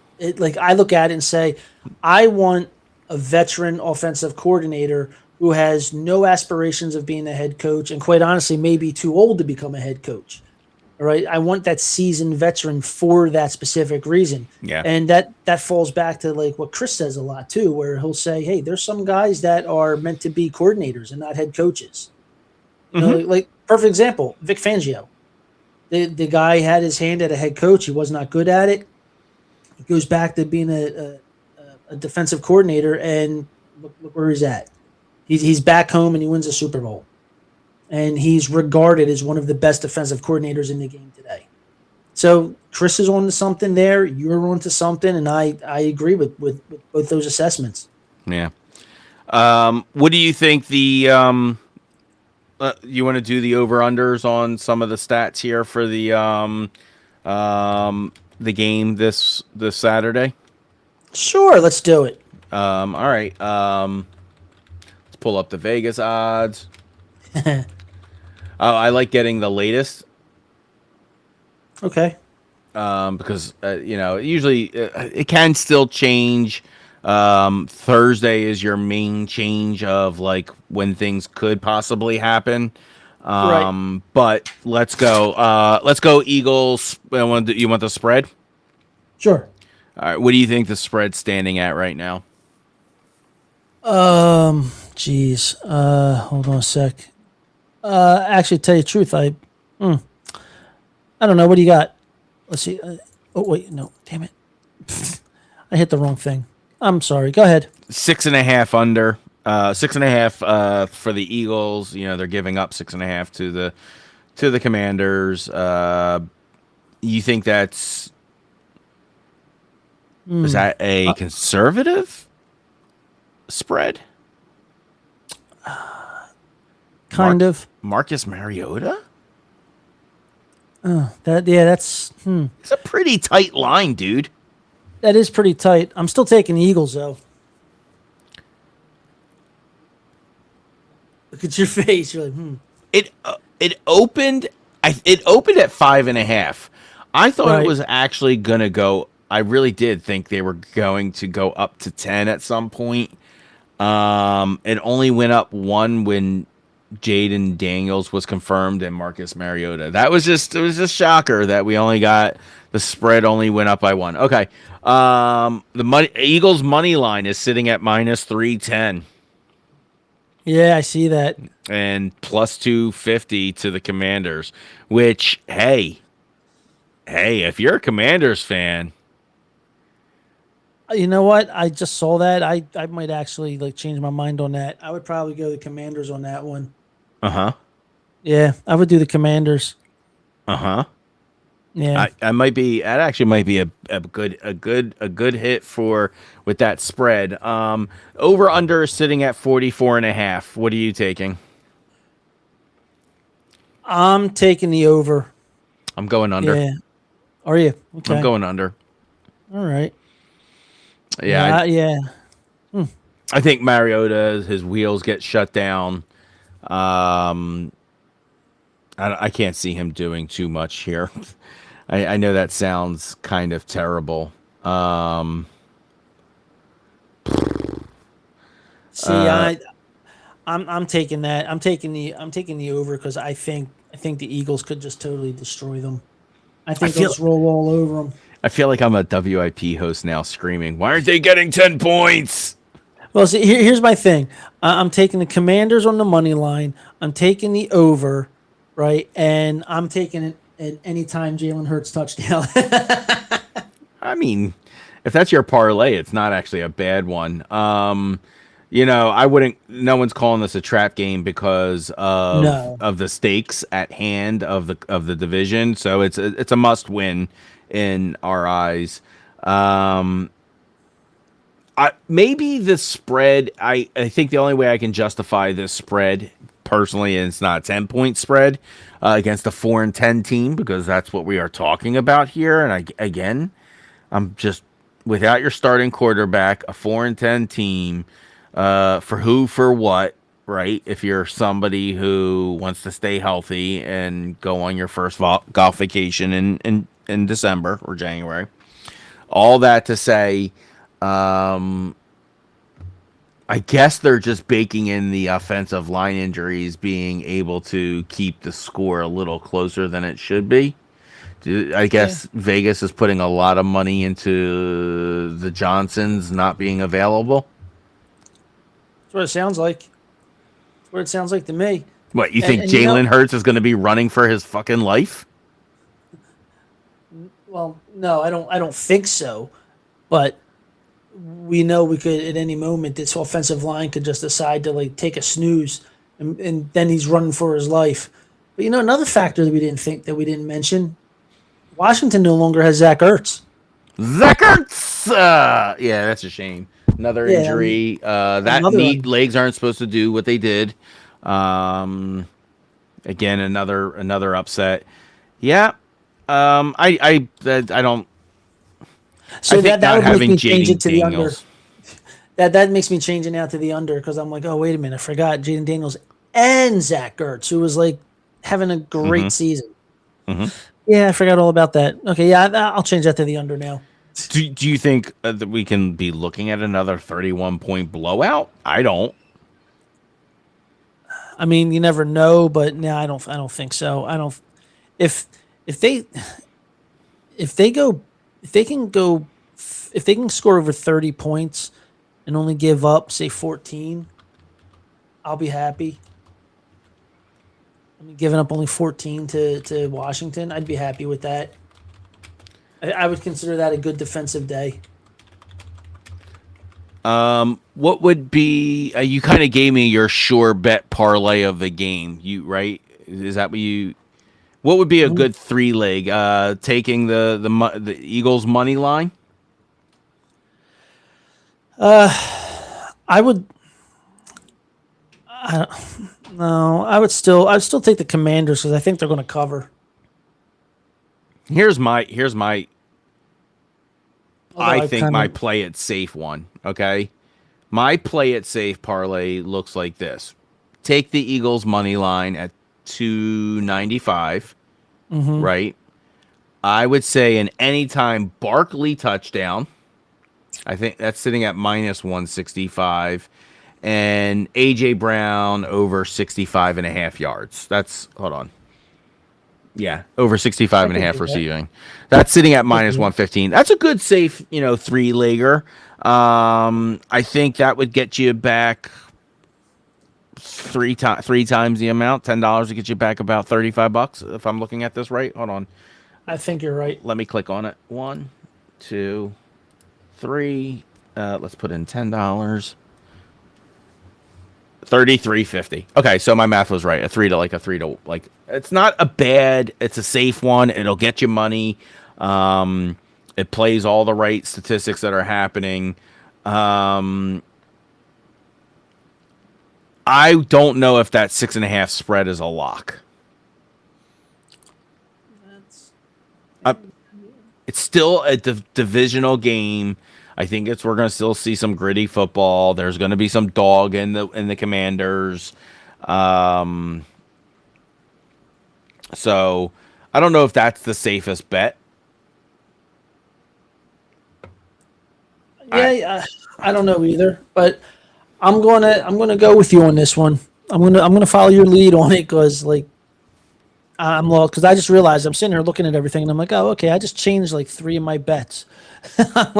I look at it and say, I want a veteran offensive coordinator who has no aspirations of being a head coach and quite honestly may be too old to become a head coach. All right. I want that seasoned veteran for that specific reason. Yeah. And that falls back to like what Chris says a lot too, where he'll say, hey, there's some guys that are meant to be coordinators and not head coaches. You know, like perfect example, Vic Fangio. The guy had his hand at a head coach. He was not good at it. He goes back to being a defensive coordinator, and look where he's at. He's back home, and he wins a Super Bowl. And he's regarded as one of the best defensive coordinators in the game today. So Chris is on to something there. You're on to something, and I agree with both those assessments. Yeah. What do you think the you want to do the over-unders on some of the stats here for the game this Saturday? Sure, let's do it. All right. Let's pull up the Vegas odds. I like getting the latest. Okay. Because you know, usually it can still change. Thursday is your main change of like when things could possibly happen. Right. But let's go. Let's go Eagles. You want the spread? Sure. All right. What do you think the spread's standing at right now? Geez. Hold on a sec. Actually, to tell you the truth, I don't know. What do you got? Let's see. Oh wait, no, damn it. I hit the wrong thing. I'm sorry. Go ahead. 6.5 under. 6.5 for the Eagles. You know, they're giving up 6.5 to the Commanders. You think that's is that a conservative spread? Kind of. Marcus Mariota? That's It's a pretty tight line, dude. that is pretty tight. I'm still taking the Eagles though. Look at your face. You're like, It opened it opened at 5.5. I thought Right. it was actually gonna go. I really did think they were going to go up to 10 at some point. It only went up 1 when Jaden Daniels was confirmed and Marcus Mariota. It was just shocker that we only got the spread only went up by 1. Okay. The Eagles money line is sitting at -310 yeah, I see that. and plus 250 to the Commanders, which hey, if you're a Commanders fan, You know what? I just saw that. I might actually like change my mind on that. I would probably go the Commanders on that one. uh-huh. Yeah, I would do the Commanders. Uh-huh. Yeah. I might be. That actually might be a good hit for with that spread. Over under is sitting at 44.5. What are you taking? I'm taking the over. I'm going under. Yeah. Are you? Okay. I'm going under. All right. Yeah. Yeah. I think Mariota, his wheels get shut down. I can't see him doing too much here. I know that sounds kind of terrible. See, I'm taking that. I'm taking the over because I think the Eagles could just totally destroy them. I think they'll just roll all over them. I feel like I'm a WIP host now screaming, why aren't they getting 10 points? Well, see, here's my thing. I'm taking the Commanders on the money line. I'm taking the over, right? And I'm taking it at any time Jalen Hurts touchdown. I mean, if that's your parlay, it's not actually a bad one. I wouldn't. No one's calling this a trap game because of the stakes at hand of the division. So it's a must win in our eyes. Maybe the spread. I think the only way I can justify this spread personally, and it's not a 10-point spread against a 4-10 team because that's what we are talking about here. And I'm just without your starting quarterback, a 4-10 team. For what, right? If you're somebody who wants to stay healthy and go on your first golf vacation in December or January, all that to say, I guess they're just baking in the offensive line injuries being able to keep the score a little closer than it should be. I guess Vegas is putting a lot of money into the Johnsons not being available. That's what it sounds like. That's what it sounds like to me. What, you think Jalen Hurts is going to be running for his fucking life? Well, no, I don't think so. But we know we could at any moment this offensive line could just decide to like take a snooze and then he's running for his life. But another factor that we didn't mention, Washington no longer has Zach Ertz. Zach Ertz! Yeah, that's a shame. Another injury. Legs aren't supposed to do what they did. Again, another upset. Yeah. I don't. So I think that would make me change Jaden it to the under. Daniels. That makes me change it now to the under because I'm like, oh wait a minute, I forgot Jaden Daniels and Zach Ertz, who was like having a great season. Mm-hmm. Yeah, I forgot all about that. Okay, yeah, I'll change that to the under now. Do you think that we can be looking at another 31-point blowout? I don't. I mean, you never know, but no, I don't think so. I don't. If they can score over 30 points and only give up say 14, I'll be happy. I mean, giving up only 14 to Washington, I'd be happy with that. I would consider that a good defensive day. What would be? You kind of gave me your sure bet parlay of the game. Right? Is that what you? What would be a good 3-leg? Taking the Eagles money line. I would. No, I'd still take the Commanders because I think they're going to cover. Here's my I think my kinda- play it safe one. Okay, my play it safe parlay looks like this: take the Eagles money line at 295. Right. I would say an anytime Barkley touchdown. I think that's sitting at minus 165. And A.J. Brown over 65 and a half yards. That's, hold on. Yeah, over 65 and a half receiving. That's sitting at minus 115. That's a good, safe, 3-legger. I think that would get you back three times the amount, $10 to get you back about $35 if I'm looking at this right. Hold on. I think you're right. Let me click on it. 1, 2, 3. Let's put in $10. $33.50. Okay, so my math was right. A three to it's not a bad, it's a safe one. It'll get you money. It plays all the right statistics that are happening. I don't know if that 6.5 spread is a lock. It's still a divisional game. I think we're going to still see some gritty football. There's going to be some dog in the Commanders. So I don't know if that's the safest bet. Yeah, I don't know either, but I'm gonna go with you on this one. I'm gonna follow your lead on it because I'm lost because I just realized I'm sitting here looking at everything and I'm like, oh, okay, I just changed 3 of my bets.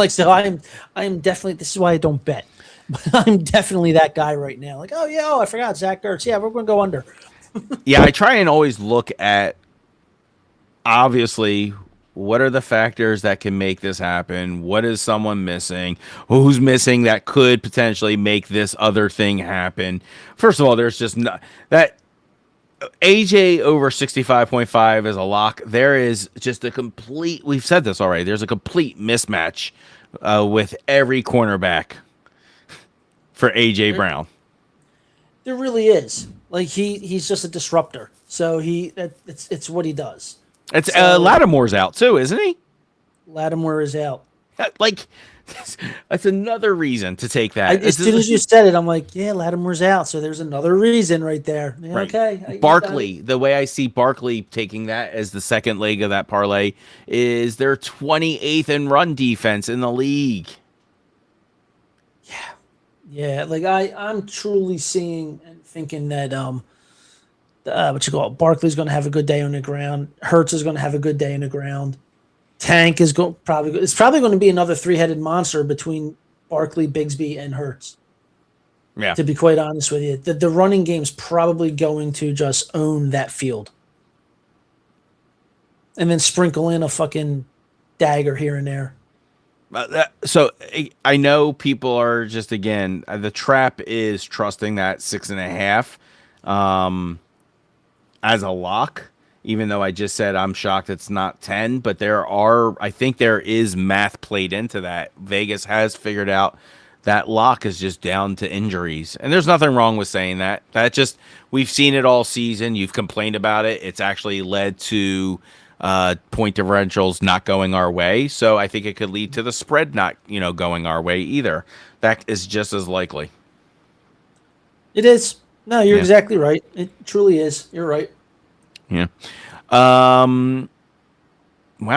So I'm definitely, this is why I don't bet, but I'm definitely that guy right now. I forgot Zach Ertz. Yeah, we're gonna go under. Yeah, I try and always look at, obviously, what are the factors that can make this happen? What is someone missing? Who's missing that could potentially make this other thing happen? First of all, there's just that AJ over 65.5 is a lock. There is just a complete, we've said this already, there's a complete mismatch with every cornerback for AJ Brown. There really is. He's just a disruptor. So it's what he does. It's Lattimore's out too, isn't he? Lattimore is out. That's another reason to take that. As soon as you said it, I'm like, yeah, Lattimore's out. So there's another reason right there. Yeah, right. Okay. Barkley, the way I see Barkley taking that as the second leg of that parlay is they're 28th in run defense in the league. Yeah. I'm truly seeing and thinking that Barkley's going to have a good day on the ground. Hurts is going to have a good day on the ground. Tank is it's probably going to be another 3-headed monster between Barkley, Bigsby, and Hurts. Yeah. To be quite honest with you, the running game's probably going to just own that field, and then sprinkle in a fucking dagger here and there. So I know people are just, again, the trap is trusting that 6.5 as a lock, even though I just said I'm shocked it's not 10, but I think there is math played into that. Vegas has figured out that lock is just down to injuries. And there's nothing wrong with saying that. We've seen it all season. You've complained about it. It's actually led to point differentials not going our way. So I think it could lead to the spread not, going our way either. That is just as likely. It is. No, you're exactly right. It truly is. You're right. Yeah. Wow,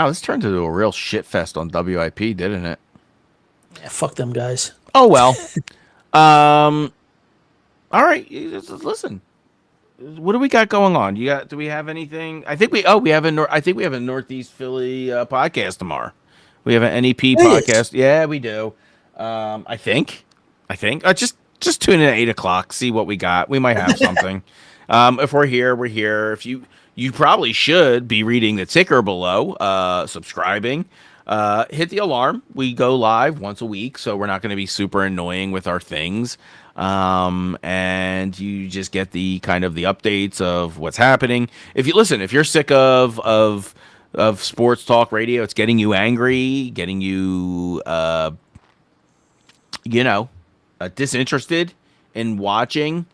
this turned into a real shit fest on WIP, didn't it? Yeah, fuck them guys. Oh well. All right. Listen. What do we got going on? Do we have anything? I think we have a Northeast Philly podcast tomorrow. We have an NEP podcast. Yeah, we do. I think. Just tune in at 8:00. See what we got. We might have something. If we're here, we're here. If you probably should be reading the ticker below, subscribing, hit the alarm. We go live once a week, so we're not going to be super annoying with our things. and you just get the kind of the updates of what's happening. If you're sick of sports talk radio, it's getting you angry, getting you disinterested in watching.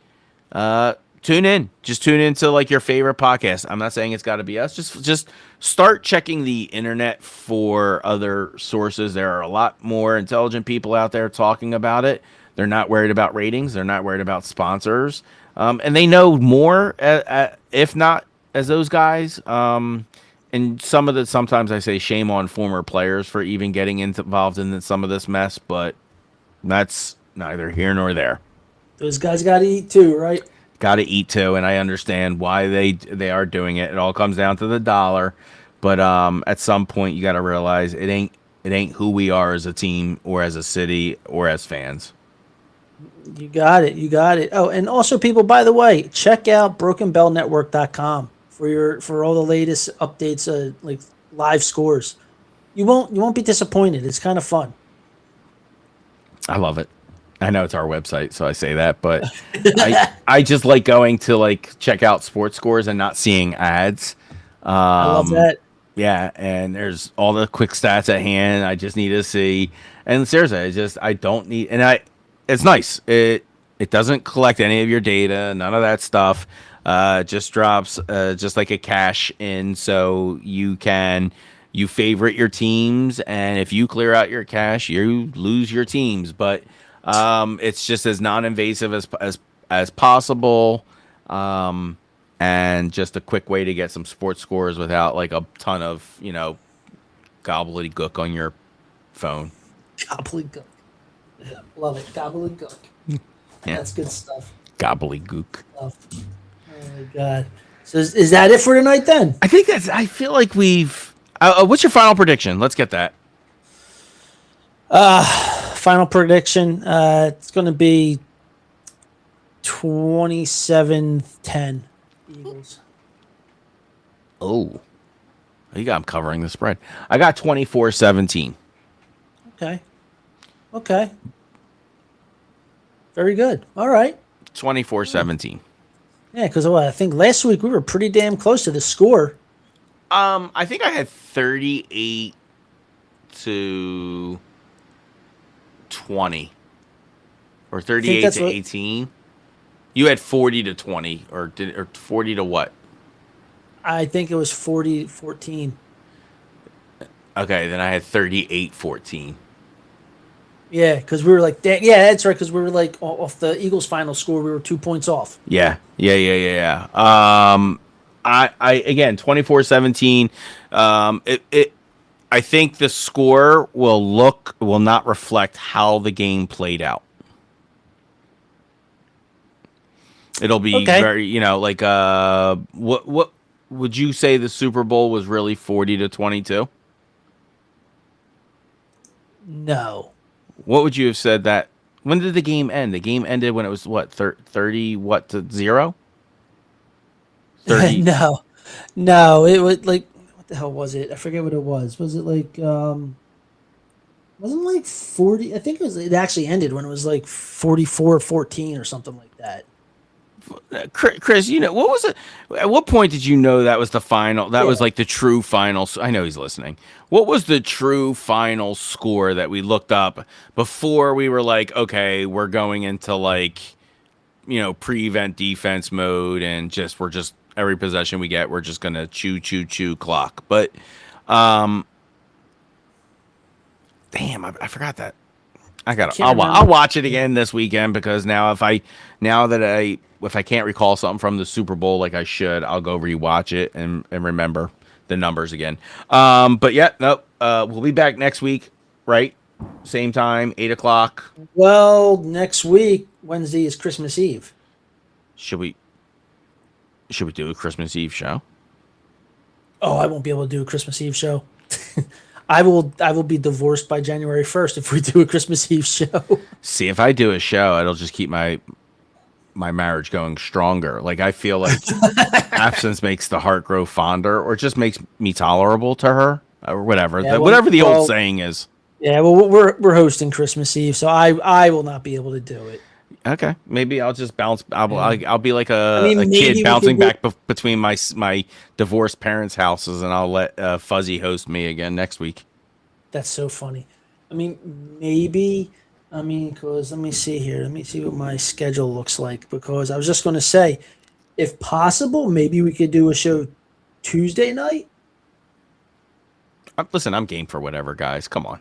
Tune in. Just tune into like your favorite podcast. I'm not saying it's got to be us. Just start checking the internet for other sources. There are a lot more intelligent people out there talking about it. They're not worried about ratings. They're not worried about sponsors. And they know more, if not as those guys. And sometimes I say shame on former players for even getting involved in some of this mess, but that's neither here nor there. Those guys got to eat too, right? Got to eat too, and I understand why they are doing it. It all comes down to the dollar, but at some point you got to realize it ain't who we are as a team or as a city or as fans. You got it. Oh, and also, people, by the way, check out brokenbellnetwork.com for all the latest updates, like live scores. You won't be disappointed. It's kind of fun. I love it. I know it's our website, so I say that, but I just like going to like check out sports scores and not seeing ads. I love that. Yeah, and there's all the quick stats at hand. I just need to see, and seriously, I don't need, and it's nice. It doesn't collect any of your data, none of that stuff. Just drops just like a cash in, so you favorite your teams, and if you clear out your cache, you lose your teams, but. It's just as non-invasive as possible, and just a quick way to get some sports scores without like a ton of gobbledygook on your phone. Gobbledygook, love it. Gobbledygook. Yeah. That's good stuff. Gobbledygook. Oh my god! So is that it for tonight then? I think I feel like we've. What's your final prediction? Let's get that. Final prediction, it's going to be 27-10 Eagles. Oh, you got them covering the spread. I got 24-17. Okay. Very good. All right. 24-17. Yeah, because I think last week we were pretty damn close to the score. I think I had 38 to 20 or 38 to 18. You had 40 to 20 or 40 to what? I think it was 40-14. Okay, then I had 38-14. Yeah, because we were like that. Yeah, that's right. Because we were like off the Eagles' final score, we were 2 points off. Yeah. I again 24-17. I think the score will not reflect how the game played out. It'll be very, like what would you say the Super Bowl was really 40-22? No. What would you have said that? When did the game end? The game ended when it was what 30 to 0? 30. No, it was like, what the hell was it? I forget what it was. Was it like wasn't like 40? I think it actually ended when it was like 44-14 or something like that. Chris, what was it? At what point did you know that was the final? That was like the true final. I know he's listening. What was the true final score that we looked up before we were like, okay, we're going into like, prevent defense mode and we're just every possession we get, we're just gonna chew clock. But, damn, I forgot that. I'll watch it again this weekend because now if I can't recall something from the Super Bowl like I should, I'll go rewatch it and remember the numbers again. But yeah, no, we'll be back next week, right? Same time, 8:00. Well, next week, Wednesday is Christmas Eve. Should we do a Christmas Eve show? Oh, I won't be able to do a Christmas Eve show. I will be divorced by January 1st if we do a Christmas Eve show. See, if I do a show, it'll just keep my marriage going stronger. Like I feel like absence makes the heart grow fonder, or just makes me tolerable to her, or whatever. Yeah, whatever the old saying is. Yeah, well, we're hosting Christmas Eve, so I will not be able to do it. Okay, maybe I'll just bounce. I'll be like I mean, a maybe we kid bouncing could back between my divorced parents' houses, and I'll let Fuzzy host me again next week. That's so funny. I mean, maybe. I mean, because let me see here. Let me see what my schedule looks like. Because I was just going to say, if possible, maybe we could do a show Tuesday night. Listen, I'm game for whatever, guys. Come on.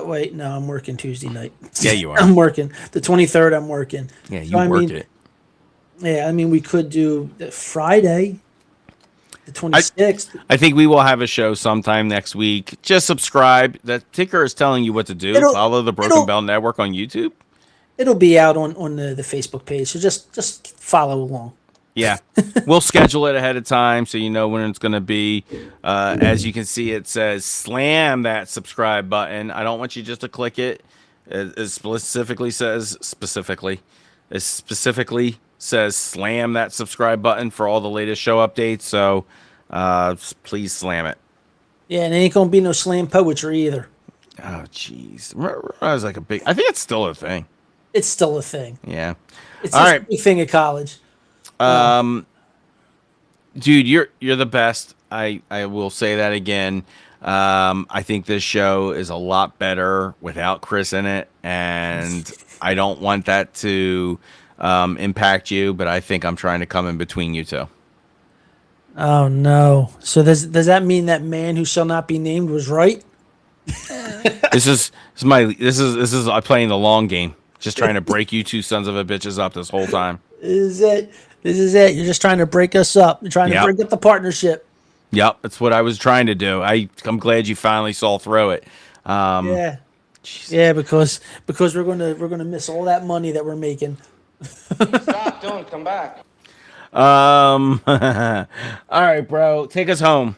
Wait, no, I'm working Tuesday night. Yeah, you are. I'm working the 23rd. I'm working. Yeah, you So, I worked mean, it. Yeah, I mean, we could do the Friday, the 26th. I think we will have a show sometime next week. Just subscribe. The ticker is telling you what to do. Follow the Broken Bell Network on YouTube. It'll be out on the Facebook page, so just follow along. Yeah, we'll schedule it ahead of time so you know when it's going to be. As you can see, it says slam that subscribe button. I don't want you just to click it. It specifically says slam that subscribe button for all the latest show updates. So please slam it. Yeah, and it ain't gonna be no slam poetry either. Oh, jeez. I was like I think it's still a thing. It's still a thing. Yeah. It's all just right. a big thing at college. Dude, you're the best. I will say that again. I think this show is a lot better without Chris in it, and I don't want that to impact you, but I think I'm trying to come in between you two. Oh no! So does that mean that man who shall not be named was right? This is I'm playing the long game, just trying to break you two sons of a bitches up this whole time. This is it. You're just trying to break us up. You're trying to break up the partnership. Yep, that's what I was trying to do. I'm glad you finally saw through it. Yeah, because we're gonna miss all that money that we're making. Stop, don't come back. All right, bro, take us home.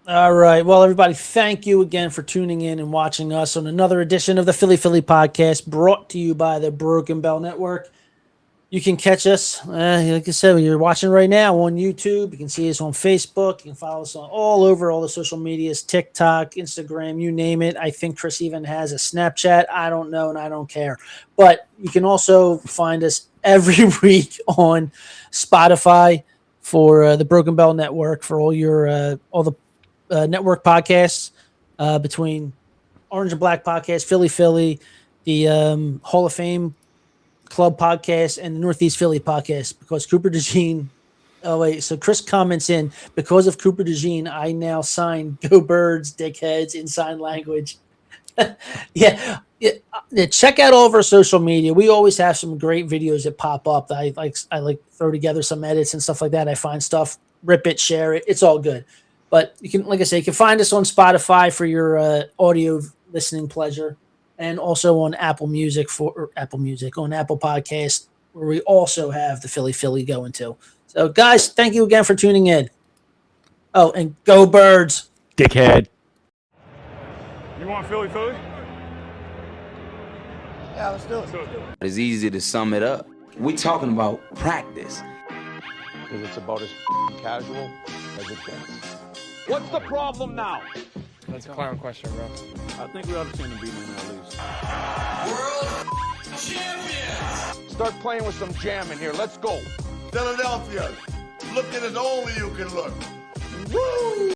All right. Well, everybody, thank you again for tuning in and watching us on another edition of the Philly Podcast, brought to you by the Broken Bell Network. You can catch us, like I said, you're watching right now on YouTube. You can see us on Facebook. You can follow us on all over all the social medias, TikTok, Instagram, you name it. I think Chris even has a Snapchat. I don't know, and I don't care. But you can also find us every week on Spotify for the Broken Bell Network for all your all the network podcasts between Orange and Black Podcast, Philly, the Hall of Fame Club podcast, and the Northeast Philly podcast, because Cooper DeJean. Oh wait, so Chris comments in, because of Cooper DeJean, I now sign "Go Birds, Dickheads" in sign language. Yeah. Check out all of our social media. We always have some great videos that pop up. I like throw together some edits and stuff like that. I find stuff, rip it, share it. It's all good. But you can, like I say, you can find us on Spotify for your audio listening pleasure, and also on Apple Music on Apple Podcast, where we also have the Philly going to. So, guys, thank you again for tuning in. Oh, and go Birds, dickhead. You want Philly? Yeah, let's do it. It's easy to sum it up. We talking about practice. Because it's about as casual as it gets. What's the problem now? That's a clown question, bro. I think we ought to send a beatman at least. World champions. Start playing with some jam in here. Let's go. Philadelphia, looking as only you can look. Woo!